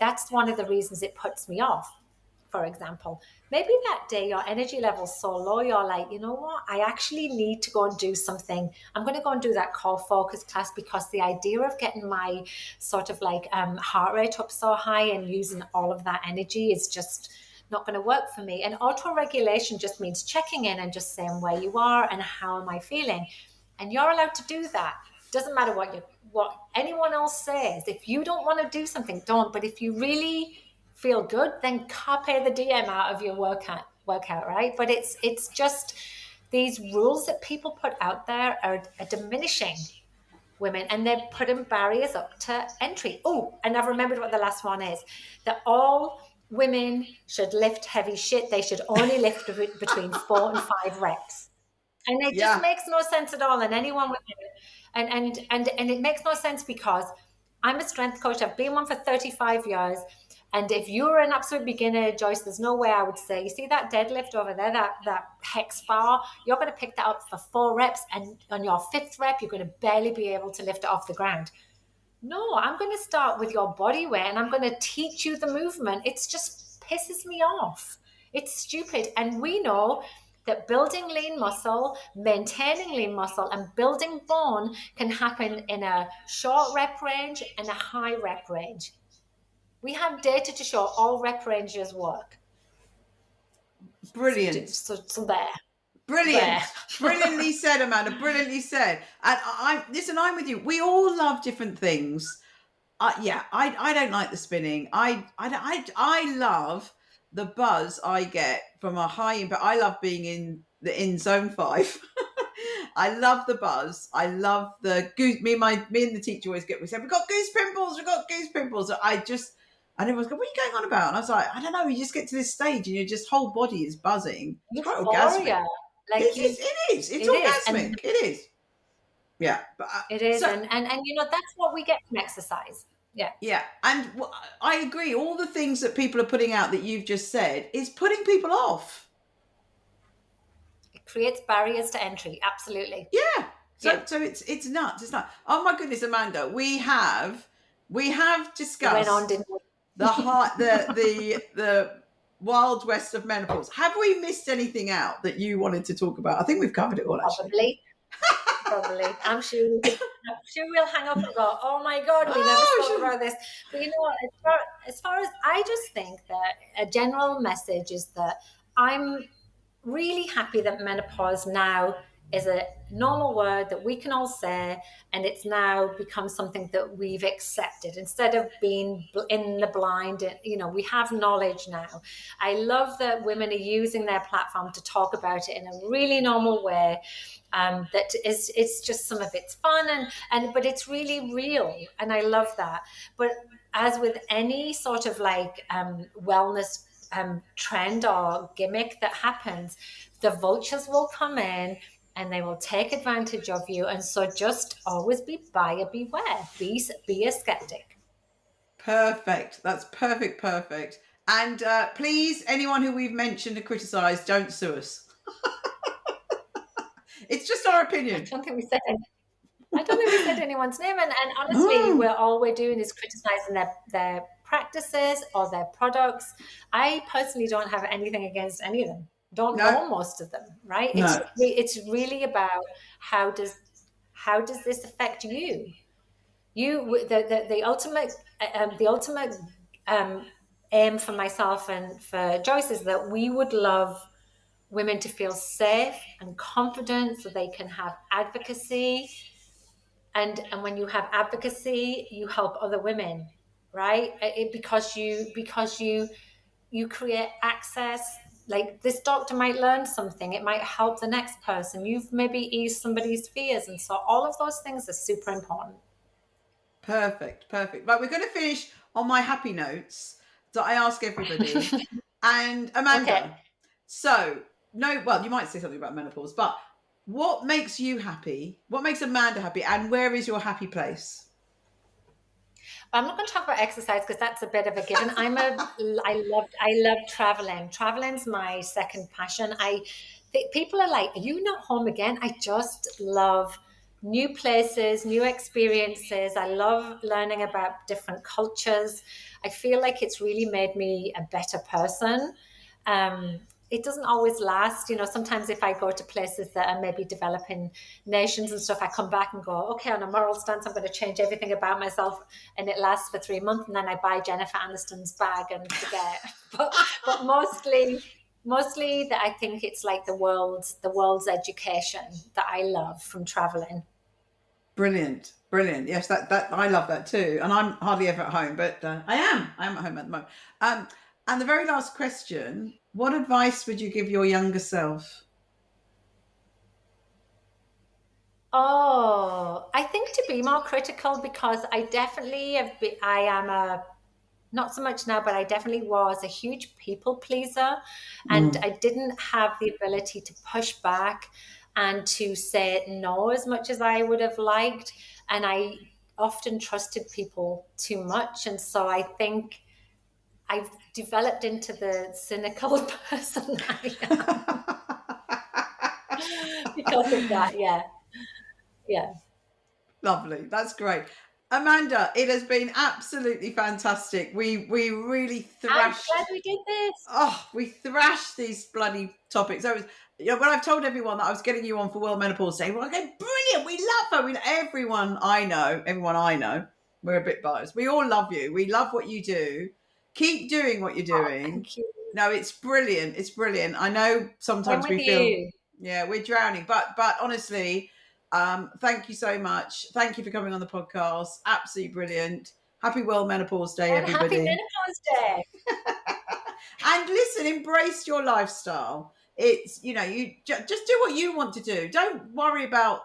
that's one of the reasons it puts me off. For example, maybe that day your energy level's so low, you're like, you know what? I actually need to go and do something. I'm going to go and do that core focus class because the idea of getting my sort of like heart rate up so high and using all of that energy is just not going to work for me. And auto regulation just means checking in and just saying where you are and how am I feeling. And you're allowed to do that. Doesn't matter what anyone else says. If you don't want to do something, don't. But if you really feel good, then carpe the diem out of your workout, right? But it's just these rules that people put out there are diminishing women, and they're putting barriers up to entry. Oh, and I've remembered what the last one is, that all women should lift heavy shit. They should only lift between 4 and 5 reps. And it just Yeah. makes no sense at all. And anyone with it, and it makes no sense because I'm a strength coach. I've been one for 35 years. And if you're an absolute beginner, Joyce, there's no way I would say, you see that deadlift over there, that hex bar, you're going to pick that up for 4 reps. And on your 5th rep, you're going to barely be able to lift it off the ground. No, I'm going to start with your body weight and I'm going to teach you the movement. It just pisses me off. It's stupid. And we know that building lean muscle, maintaining lean muscle, and building bone can happen in a short rep range and a high rep range. We have data to show all rep ranges work. Brilliant. So there. There. Brilliant. Brilliantly said, Amanda. Brilliantly said. And listen, I'm with you. We all love different things. I don't like the spinning. I love the buzz I get from a high impact. I love being in zone 5. I love the buzz. I love the goose. Me and the teacher always we said, we've got goose pimples. We've got goose pimples. And everyone's going, what are you going on about? And I was like, I don't know. You just get to this stage and your just whole body is buzzing. It's quite orgasmic. Euphoria. Like It is. It's it is. orgasmic. It is. Yeah. But, it is. And that's what we get from exercise. Yeah. Yeah. And I agree. All the things that people are putting out that you've just said is putting people off. It creates barriers to entry. Absolutely. Yeah. So it's nuts. It's not. Oh my goodness, Amanda, we have discussed went on, didn't we? the wild west of menopause. Have we missed anything out that you wanted to talk about? I think we've covered it all. Actually. Probably. I'm sure we'll hang up and go, oh my God, we never spoke about this. But as far as I just think that a general message is that I'm really happy that menopause now is a normal word that we can all say, and it's now become something that we've accepted instead of being in the blind. We have knowledge now. I love that women are using their platform to talk about it in a really normal way. That is, it's just some of it's fun but it's really real, and I love that. But as with any sort of like wellness trend or gimmick that happens, the vultures will come in and they will take advantage of you. And so just always be buyer beware. Be a skeptic. Perfect. That's perfect. Perfect. And please, anyone who we've mentioned or criticised, don't sue us. It's just our I opinion. don't think we said any, I don't think we said anyone's name. And honestly, Mm, all we're doing is criticizing their practices or their products. I personally don't have anything against any of them. Don't no, know most of them, right? no. It's really about how does this affect you? The ultimate um, aim for myself and for Joyce is that we would love women to feel safe and confident so they can have advocacy, and when you have advocacy you help other women, right? Because you create access. Like, this doctor might learn something, it might help the next person, you've maybe eased somebody's fears, and so all of those things are super important. Perfect. Perfect. But we're going to finish on my happy notes that I ask everybody. And Okay. Amanda, so no, well, you might say something about menopause, but what makes you happy? What makes Amanda happy? And where is your happy place? I'm not going to talk about exercise because that's a bit of a given. I love traveling. Traveling's my second passion. People are like, "Are you not home again?" I just love new places, new experiences. I love learning about different cultures. I feel like it's really made me a better person. It doesn't always last. Sometimes if I go to places that are maybe developing nations and stuff, I come back and go, okay, on a moral stance, I'm going to change everything about myself, and it lasts for 3 months, and then I buy Jennifer Aniston's bag and forget. but mostly that I think it's like the world's education that I love from traveling. Brilliant. Brilliant. Yes, that I love that too. And I'm hardly ever at home, but I am at home at the moment. Um, and the very last question, what advice would you give your younger self? Oh, I think to be more critical, because I definitely I am a, not so much now, but I definitely was a huge people pleaser, and Mm. I didn't have the ability to push back and to say no as much as I would have liked. And I often trusted people too much. And so I think I've developed into the cynical person I am because of that. Yeah. Yeah. Lovely. That's great. Amanda, it has been absolutely fantastic. We really I'm glad thrashed. we did this. Oh, we thrashed these bloody topics. I was, when I've told everyone that I was getting you on for World Menopause Day, well, okay, brilliant. We love her. Everyone I know, we're a bit biased. We all love you. We love what you do. Keep doing what you're Oh, doing. thank you. No, it's brilliant. It's brilliant. I know I'm sometimes with we feel, you. yeah, we're drowning, but honestly, thank you so much. Thank you for coming on the podcast. Absolutely brilliant. Happy World Menopause Day, And happy everybody. Menopause Day. And listen, embrace your lifestyle. It's, you just do what you want to do. Don't worry about,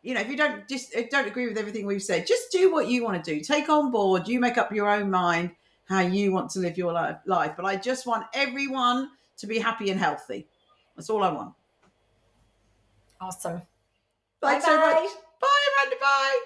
if you don't agree with everything we've said, just do what you want to do. Take on board. You make up your own mind how you want to live your life. But I just want everyone to be happy and healthy. That's all I want. Awesome. Bye Thanks so much. bye. Bye, Amanda. Bye.